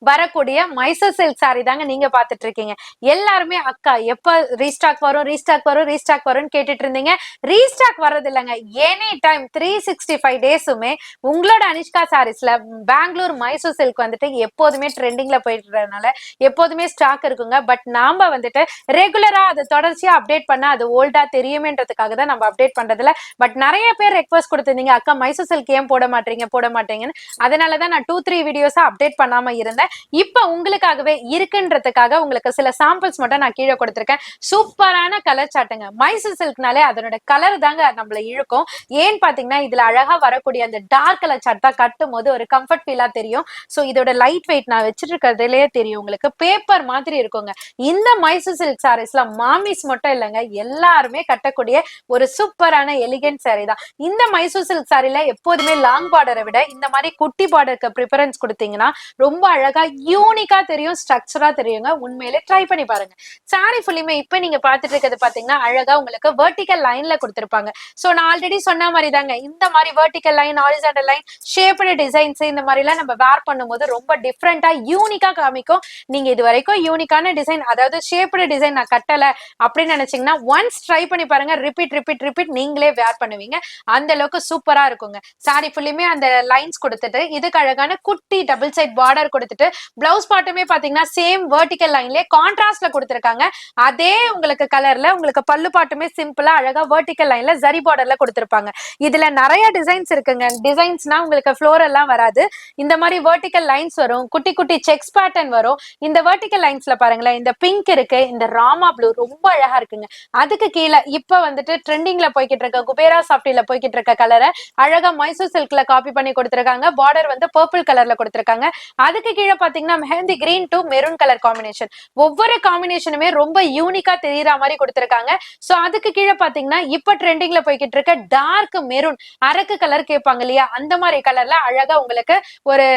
வரக்கூடிய மைசூர் சில்க் சாரி தாங்க நீங்க பாத்துட்டு இருக்கீங்க. எல்லாருமே அக்கா எப்ப ரீஸ்டாக் வரும் கேட்டுட்டு இருந்தீங்க. ரீஸ்டாக் வர்றது இல்லைங்க, எனி டைம் 365 டேஸுமே உங்களோட அனிஷ்கா சாரீஸ்ல பெங்களூர் மைசூர் சில்க் வந்துட்டு எப்போதுமே ட்ரெண்டிங்ல போயிட்டு இருக்கறதுனால எப்போதுமே ஸ்டாக் இருக்குங்க. பட் நாம வந்துட்டு ரெகுலரா அதை தொடர்ச்சியா அப்டேட் பண்ணா அது ஓல்டா தெரியுமேன்றதுக்காக தான் நம்ம அப்டேட் பண்றதுல. பட் நிறைய பேர் ரெக்வஸ்ட் கொடுத்திருந்தீங்க, அக்கா மைசூர் சில்க் ஏன் போட மாட்டீங்கன்னு. அதனாலதான் நான் 2-3 வீடியோஸா அப்டேட் பண்ணாம இருந்தேன். இப்ப உங்களுக்காகவே இருக்குன்றதுக்காக உங்களுக்கு சில சாம்பிள்ஸ் மட்டும் நான் கீழே கொடுத்திருக்கேன். சூப்பரான கலர் சாட்டுங்க. மைசூர் சில்க்னாலே அதனோட கலர் தாங்க நம்மள இழுக்கும். ஏன்னு பாத்தீங்கன்னா இதுல அழகா வரக்கூடிய அந்த டார்க் கலர் சாட் தான் கட்டும் போது ஒரு கம்ஃபர்ட் ஃபீலா தெரியும். சோ இதோட லைட் வெயிட் நான் வச்சிட்டு இருக்கிறதுலயே தெரியும் உங்களுக்கு, பேப்பர் மாதிரி இருக்குங்க. இந்த மைசூர் சில்க் சாரீஸ்ல மாமிஸ் மட்டும் இல்லைங்க, எல்லாருமே கட்டக்கூடிய ஒரு சூப்பரான எலிகன்ட் சாரீ தான். இந்த மைசூர் சில்க் சாரீல எப்போதுமே லாங் பார்டரை விட இந்த மாதிரி குட்டி பார்டருக்கு ப்ரிஃபரன்ஸ் கொடுத்தீங்கன்னா ரொம்ப அழகா யூனிக்கா தெரியும், ஸ்ட்ரக்சரா தெரியுங்க. உண்மையிலே ட்ரை பண்ணி பாருங்க. சாரி ஃபுல்லுமே இப்ப நீங்க பாத்துட்டு இருக்கிறது பாத்தீங்கன்னா அழகா உங்களுக்கு வெர்டிகல் லைன்ல கொடுத்திருப்பாங்க. சோ நான் ஆல்ரெடி சொன்ன மாதிரி தாங்க, இந்த மாதிரி vertical line, horizontal line, shaped designs இந்த மாதிரி எல்லாம் நம்ம வேர் பண்ணும்போது ரொம்ப டிஃப்ரெண்டா யூனிக்கா காமிக்கும். நீங்க இது வரைக்கும் யூனிக்கான டிசைன், அதாவது ஷேப்டு டிசைன் நான் கட்டல அப்படின்னு நினைச்சீங்கன்னா ஒன்ஸ் ட்ரை பண்ணி பாருங்க. ரிப்பீட் நீங்களே வேர் பண்ணுவீங்க. அந்த அளவுக்கு சூப்பரா இருக்குங்க. சாரி ஃபுல்லுமே அந்த லைன்ஸ் கொடுத்துட்டு இதுக்கு அழகான குட்டி டபுள் சைட் பார்டர் கொடுத்துட்டு பிளவுஸ் பாட்டுமே பாத்தீங்கன்னா சேம் வெர்டிகல் லைன்லயே கான்ட்ராஸ்ட்ல கொடுத்திருக்காங்க. அதே உங்களுக்கு கலர்ல உங்களுக்கு பல்லு பாட்டுமே சிம்பிளா அழகா வெர்டிகல் லைன்ல ஜரி பார்டர்ல கொடுத்திருப்பாங்க. இதுல நிறைய டிசைன்ஸ் இருக்குங்க. டிசைன்ஸ்னா உங்களுக்கு ஃப்ளோரல் எல்லாம் வராது. இந்த மாதிரி வெர்டிகல் லைன்ஸ் வரும், குட்டி குட்டி செக்ஸ் பேட்டர்ன் வரும். இந்த வெர்டிகல் லைன்ஸ்ல பாருங்களேன், இந்த பிங்க் இருக்கு, இந்த ராமா ப்ளூ ரொம்ப அழகா இருக்குங்க. அதுக்கு கீழே இப்ப வந்துட்டு ட்ரெண்டிங்ல போய்கிட்டு இருக்க குபேரா சாஃப்டில போய்கிட்டு இருக்க கலரை அழகா மைசூர் சில்க்ல காப்பி பண்ணி கொடுத்திருக்காங்க. பார்டர் வந்து பர்பிள் கலர்ல கொடுத்திருக்காங்க. அதுக்கு கீழே பாத்தீங்கன்னா mehndi green to maroon colour combination. ஒவ்வொரு காம்பினேஷனுமே ரொம்ப யூனிக்கா தெரியற மாதிரி கொடுத்திருக்காங்க. சோ அதுக்கு கீழே பாத்தீங்கன்னா இப்ப ட்ரெண்டிங்ல போய்கிட்டு இருக்க டார்க் மெரூன் அரக்கு கலர் கேட்பாங்க இல்லையா, அந்த மாதிரி கலர்ல அழகா உங்களுக்கு ஒரு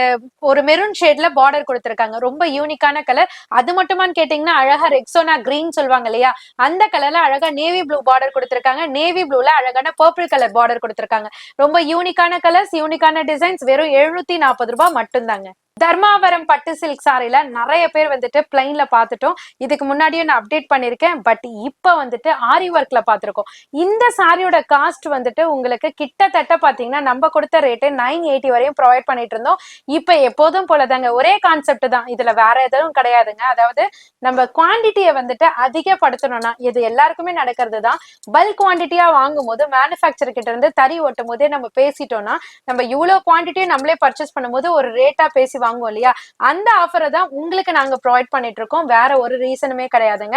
ஒரு மெரூன் ஷேட்ல பார்டர் கொடுத்திருக்காங்க. ரொம்ப யூனிக்கான கலர். அது மட்டுமான்னு கேட்டீங்கன்னா அழகா ரெக்ஸோனா கிரீன் சொல்லுவாங்க இல்லையா, அந்த கலர்ல அழகா நேவி ப்ளூ பார்டர் கொடுத்திருக்காங்க. நேவி ப்ளூல அழகான பர்பிள் கலர் பார்டர் கொடுத்திருக்காங்க. ரொம்ப யூனிக்கான கலர்ஸ், யூனிக்கான டிசைன்ஸ். வெறும் 740 ரூபாய் மட்டும்தாங்க. தர்மாவரம் பட்டு சில்க் சாரில நிறைய பேர் வந்துட்டு பிளைன்ல பாத்துட்டோம். இதுக்கு முன்னாடியே நான் அப்டேட் பண்ணிருக்கேன். பட் இப்ப வந்துட்டு ஆரி ஒர்க்ல பாத்துருக்கோம். இந்த சாரியோட காஸ்ட் வந்துட்டு உங்களுக்கு கிட்டத்தட்ட பாத்தீங்கன்னா நம்ம கொடுத்த ரேட்டு 980 வரையும் ப்ரொவைட் பண்ணிட்டு இருந்தோம். இப்ப எப்போதும் போலதாங்க, ஒரே கான்செப்ட் தான், இதுல வேற எதுவும் கிடையாதுங்க. அதாவது நம்ம குவான்டிட்டியை வந்துட்டு அதிகப்படுத்தணும்னா இது எல்லாருக்குமே நடக்கிறது தான். பல்க் குவான்டிட்டியா வாங்கும் போது மேனுஃபேக்சர் கிட்ட இருந்து தறி ஓட்டும் போதே நம்ம பேசிட்டோம்னா நம்ம இவ்வளவு குவான்டிட்டியை நம்மளே பர்ச்சேஸ் பண்ணும்போது ஒரு ரேட்டா பேசி வாங்குவோம் இல்லையா, அந்த ஆஃபரை தான் உங்களுக்கு நாங்க ப்ரொவைட் பண்ணிட்டு இருக்கோம். வேற ஒரு ரீசனுமே கிடையாதுங்க.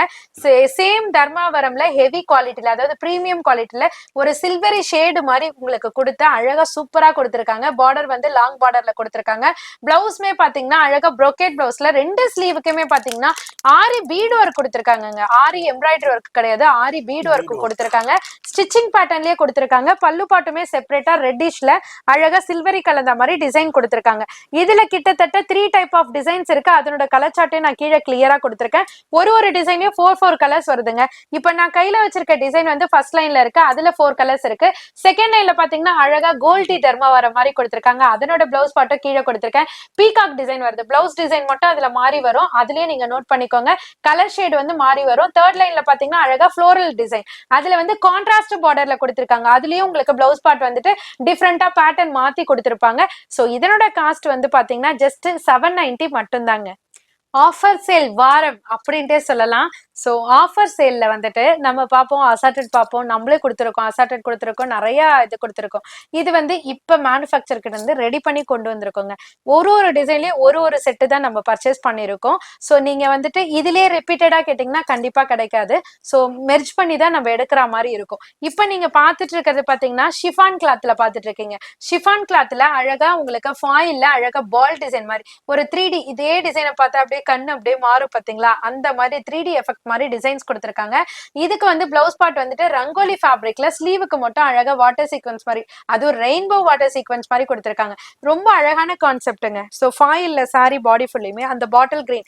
சேம் தர்மாவரம்ல ஹெவி குவாலிட்டில, அதாவது பிரீமியம் குவாலிட்டில ஒரு சில்வரி ஷேடு மாதிரி உங்களுக்கு கொடுத்து அழகா சூப்பரா கொடுத்திருக்காங்க. பார்டர் வந்து லாங் பார்டர்ல கொடுத்திருக்காங்க. பிளவுஸ்மே பாத்தீங்கன்னா அழகா ப்ரோகேட் பிளவுஸ்ல 2 ஸ்லீவுக்குமே பாத்தீங்கன்னா ஆரி பீடு ஒர்க் கொடுத்திருக்காங்க. ஆரி எம்ப்ராய்டரி ஒர்க் கிடையாது, ஆரி பீடு ஒர்க் கொடுத்திருக்காங்க. ஸ்டிச்சிங் பேட்டர்ன்லயே கொடுத்திருக்காங்க. பல்லு பாட்டுமே செப்பரேட்டா ரெட்டிஷ்ல அழகா சில்வரி கலந்த மாதிரி டிசைன் கொடுத்திருக்காங்க. இதுல கிட்டத்தட்ட 3 டைப் ஆஃப் டிசைன்ஸ் இருக்கு. அதனோட கலர் சார்ட்டையும் நான் கீழே கிளியரா கொடுத்திருக்கேன். ஒரு டிசைன்லயும் 4 கலர்ஸ் வருதுங்க. இப்ப நான் கையில வச்சிருக்க டிசைன் வந்து ஃபர்ஸ்ட் லைன்ல இருக்கு, அதுல 4 கலர்ஸ் இருக்கு. செகண்ட் லைன்ல பாத்தீங்கன்னா அழகா கோல்டி தர்மா வர மாதிரி கொடுத்திருக்காங்க. அதனோட பிளவுஸ் பாட்டும் கீழே கொடுத்திருக்கேன். பீகாக் டிசைன் வருது. பிளவுஸ் டிசைன் மட்டும் அதுல மாறி வரும், அதுலயே நீங்க நோட் பண்ணிக்கோங்க. கலர் ஷேட் வந்து மாறி வரும். தேர்ட் லைன்ல பாத்தீங்கன்னா அழகா ஃப்ளோரல் டிசைன், அதுல வந்து கான்ட்ராஸ்ட் பார்டர்ல கொடுத்திருக்காங்க. அதுலயும் உங்களுக்கு பிளவுஸ் பார்ட் வந்துட்டு டிஃப்ரெண்டா பேட்டர்ன் மாத்தி கொடுத்திருப்பாங்க. சோ இதனோட காஸ்ட் வந்து பாத்தீங்கன்னா ஜஸ்ட் 790 மட்டும்தாங்க. ஆஃபர் சேல் வாரம் அப்படின்ட்டே சொல்லலாம். ஸோ ஆஃபர் சேல்ல வந்துட்டு நம்ம பார்ப்போம், அசார்டட் பார்ப்போம், நம்மளே கொடுத்துருக்கோம், அசார்டட் கொடுத்துருக்கோம், நிறைய இது கொடுத்துருக்கோம். இது வந்து இப்போ மேனுஃபேக்சர் கிட்ட இருந்து ரெடி பண்ணி கொண்டு வந்திருக்கோங்க. ஒரு டிசைன்லயே ஒரு செட்டு தான் நம்ம பர்ச்சேஸ் பண்ணியிருக்கோம். ஸோ நீங்க வந்துட்டு இதுலயே ரிப்பீட்டடா கேட்டீங்கன்னா கண்டிப்பா கிடைக்காது. ஸோ மெர்ஜ் பண்ணி தான் நம்ம எடுக்கிற மாதிரி இருக்கும். இப்போ நீங்க பார்த்துட்டு இருக்கிறது பாத்தீங்கன்னா ஷிஃபான் கிளாத்ல பார்த்துட்டு இருக்கீங்க. ஷிஃபான் கிளாத்ல அழகா உங்களுக்கு ஃபாயில்ல அழகா பால் டிசைன் மாதிரி ஒரு 3D, இதே டிசைனை பார்த்தா அப்படியே கண்ணு அப்படியே மாறும் பாத்தீங்களா, அந்த மாதிரி 3D எஃபெக்ட் மாதிரி டிசைன்ஸ் கொடுத்திருக்காங்க. இதுக்கு வந்து பிளவுஸ் பார்ட் வந்துட்டு ரங்கோலி ஃபேப்ரிக்ல ஸ்லீவுக்கு மட்டும் அழகா வாட்டர் சீக்வன்ஸ் மாதிரி, அதுவும் ரெயின்போ வாட்டர் சீக்வன்ஸ் மாதிரி கொடுத்திருக்காங்க. ரொம்ப அழகான கான்செப்ட்டுங்க. ஸோ ஃபாயில்ல சாரி பாடி ஃபுல்லுமே அந்த பாட்டில் கிரீன்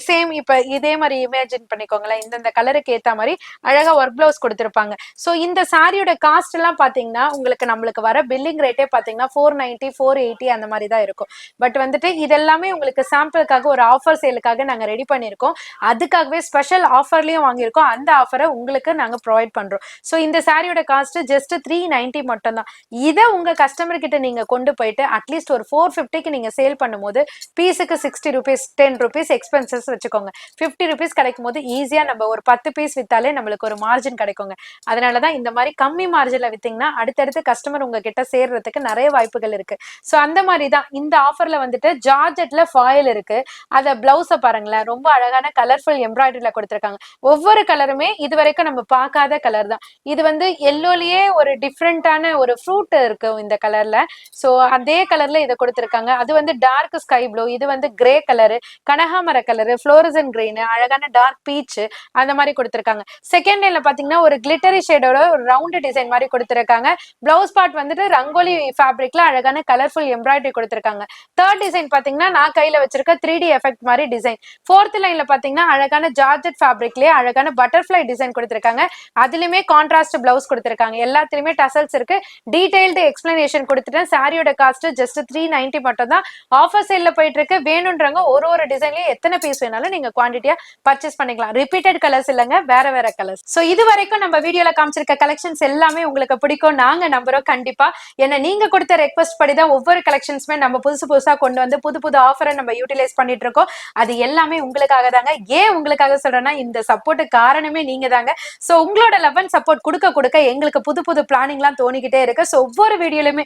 சேம் இப்ப இதே மாதிரி இமேஜின் பண்ணிக்கோங்களேன். இந்த கலருக்கு ஏத்த மாதிரி அழகா ஒர்க் பிளவுஸ் கொடுத்திருப்பாங்க. ஸோ இந்த சாரியோட காஸ்ட் எல்லாம் பாத்தீங்கன்னா உங்களுக்கு நம்மளுக்கு வர பில்லிங் ரேட்டே பாத்தீங்கன்னா 490 480 அந்த மாதிரி தான் இருக்கும். பட் வந்துட்டு இதெல்லாமே உங்களுக்கு சாம்பிளுக்காக ஒரு ஆஃபர் சேலுக்காக நாங்க ரெடி பண்ணியிருக்கோம். அதுக்காகவே ஸ்பெஷல் ஆஃபர்லயும் வாங்கியிருக்கோம். அந்த ஆஃபரை உங்களுக்கு நாங்க ப்ரொவைட் பண்றோம். ஸோ இந்த சாரியோட காஸ்ட் ஜஸ்ட் 390 மட்டும் தான். இதை உங்க கஸ்டமர் கிட்ட நீங்க கொண்டு போயிட்டு அட்லீஸ்ட் ஒரு 450க்கு நீங்க சேல் பண்ணும்போது பீஸுக்கு 60 rupees 10 rupees எக்ஸ்பென்சஸ் வச்சுக்கோங்க. 50 rupees கிடைக்கும் போது ஈஸியா நம்ம ஒரு 10 பீஸ் வித்தாலே நம்மளுக்கு ஒரு மார்ஜின் கிடைக்குங்க. அதனாலதான் இந்த மாதிரி கம்மி மார்ஜின்ல வித்தீங்கன்னா அடுத்தடுத்து கஸ்டமர் உங்ககிட்ட சேர்றதுக்கு நிறைய வாய்ப்புகள் இருக்கு. ஸோ அந்த மாதிரி தான் இந்த ஆஃபர்ல வந்துட்டு ஜார்ஜெட்ல ஃபாயில் இருக்கு. அத பிளவுஸ பாருங்களேன், ரொம்ப அழகான கலர்ஃபுல் எம்ப்ராய்டரியில கொடுத்துருக்காங்க. ஒவ்வொரு கலருமே இது வரைக்கும் நம்ம பார்க்காத கலர் தான். இது வந்து எல்லோலயே ஒரு டிஃப்ரெண்டான ஒரு ஃப்ரூட் இருக்கு இந்த கலர்ல. ஸோ அதே கலர்ல இதை கொடுத்துருக்காங்க. அது வந்து டார்க் ஸ்கை ப்ளூ, இது வந்து கிரே கலரு, கனகாமர கலரு, ஃப்ளோரசன் கிரீன், அழகான டார்க் பீச் அந்த மாதிரி கொடுத்துருக்காங்க. செகண்ட் லைன்ல பாத்தீங்கன்னா ஒரு கிளிட்டரி ஷேடோட ஒரு ரவுண்ட் டிசைன் மாதிரி கொடுத்துருக்காங்க. பிளவுஸ் பார்ட் வந்துட்டு ரங்கோலி ஃபேப்ரிக்ல அழகான கலர்ஃபுல் எம்ப்ராய்டரி கொடுத்துருக்காங்க. தேர்ட் டிசைன் பாத்தீங்கன்னா நான் கையில வச்சிருக்க 3D எஃபெக்ட் மாதிரி டிசைன். ஃபோர்த் லைன்ல பாத்தீங்கன்னா அழகான ஜார்ஜெட் ஃபேப்ரிக்லயே அழகான பட்டர்ஃபிளை டிசைன் கொடுத்துருக்காங்க. அதுலயுமே கான்ட்ராஸ்ட் பிளவுஸ் கொடுத்துருக்காங்க. எல்லாத்துலயுமே டசல்ஸ் இருக்கு. டீடைல்டு எக்ஸ்பிளனேஷன் கொடுத்துட்டேன். சாரியோட காஸ்ட் ஜஸ்ட் 390 மட்டும் தான். ஆஃபர் சேல்ல போயிட்டு இருக்கு. வேணும்ன்றவங்க ஒரு டிசைன்லயும் எத்தனை பீஸ் வேணாலும் நீங்க குவான்டிட்டியா பர்ச்சேஸ் பண்ணிக்கலாம். ரிப்பீட்டட் கலர்ஸ் இல்லங்க, வேற வேற கலர்ஸ். சோ இது வரைக்கும் நம்ம வீடியோல காமிச்சிருக்க கலெக்ஷன்ஸ் எல்லாமே உங்களுக்கு பிடிக்கும் நாங்க நம்புறோம். கண்டிப்பா ஏன்னா நீங்க கொடுத்த ரெக்வஸ்ட் படிதான் ஒவ்வொரு கலெக்ஷன்ஸுமே நம்ம புதுசா கொண்டு வந்து புது புது ஆஃபரை நம்ம யூட்டிலைஸ் பண்ணிட்டு இருக்கோம். அது எல்லாமே உங்களுக்காக தாங்க. ஏன் உங்களுக்காக சொல்றேன்னா இந்த சப்போர்ட்டுக்கு காரணமே நீங்க தாங்க. சோ உங்களோட லவ் அண்ட் சப்போர்ட் கொடுக்க எங்களுக்கு புது புது பிளானிங்லாம் தோணிக்கிட்டே இருக்கு. சோ ஒவ்வொரு வீடியோலயுமே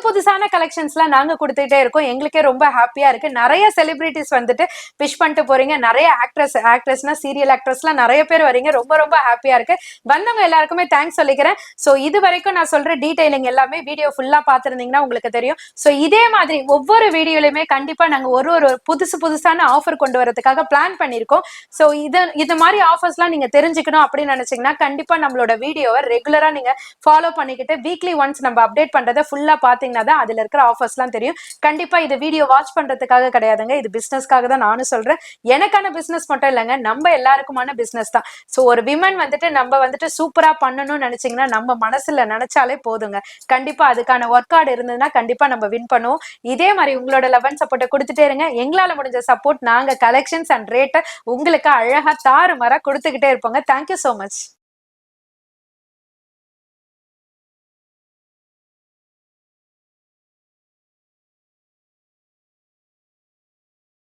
புதுசான கலெக்ஷன்ஸ்லாம் நாங்க கொடுத்துட்டே இருக்கோம். எங்களுக்கே ரொம்ப ஹாப்பியா இருக்கு. நிறைய செலிபிரிட்டிஸ் வந்துட்டு விஷ் பண்ணிட்டு போறீங்க. நிறைய ஆக்ட்ரஸ்னா சீரியல் ஆக்ட்ரஸ்லாம் நிறைய பேர் வரீங்க. ரொம்ப ஹாப்பியா இருக்கு. வந்தவங்க எல்லாருக்குமே தேங்க்ஸ் சொல்லிக்கிறேன். சோ இது வரைக்கும் நான் சொல்ற டீடைலிங் எல்லாமே வீடியோ ஃபுல்லா பாத்துருந்தீங்கன்னா உங்களுக்கு தெரியும். சோ இதே மாதிரி ஒவ்வொரு வீடியோலயுமே கண்டிப்பா நாங்க ஒரு புதுசான ஆஃபர் கொண்டு வரதுக்காக பிளான் பண்ணிருக்கோம். சோ இது மாதிரி ஆஃபர்ஸ்லாம் நீங்க தெரிஞ்சுக்கணும் அப்படின்னு நினைச்சீங்கன்னா கண்டிப்பா நம்மளோட வீடியோவை ரெகுலரா நீங்க ஃபாலோ பண்ணிக்கிட்டு வீக்லி ஒன்ஸ் நம்ம அப்டேட் பண்றதை ஃபுல்லா பாத்தீங்கன்னா தான் அதுல இருக்கிற ஆஃபர்ஸ்லாம் தெரியும். கண்டிப்பா இது வீடியோ வாட்ச் பண்றதுக்காக கிடையாதுங்க. இது பிசினஸ்க்காக தான் நானும் சொல்றேன். எனக்கான பிசினஸ் மட்டும் இல்லைங்க, நம்ம எல்லாருக்குமான பிசினஸ் தான். சோ ஒரு விமன் வந்துட்டு நம்ம வந்துட்டு சூப்பரா பண்ணணும்னு நினைச்சீங்கன்னா நம்ம மனசுல நினைச்சாலே போதுங்க. கண்டிப்பா அதுக்கான ஒர்க் அவுட் இருந்ததுன்னா கண்டிப்பா நம்ம வின் பண்ணுவோம். இதே மாதிரி உங்களோட லவ் அண்ட் சப்போர்ட்டை கொடுத்துட்டே இருங்க. எங்களால முடிஞ்ச சப்போர்ட் நாங்க கலெக்ஷன்ஸ் அண்ட் ரேட்டை உங்களுக்கு அழகா தாறுமாறா கொடுத்துக்கிட்டே இருப்போங்க. Thank you so much.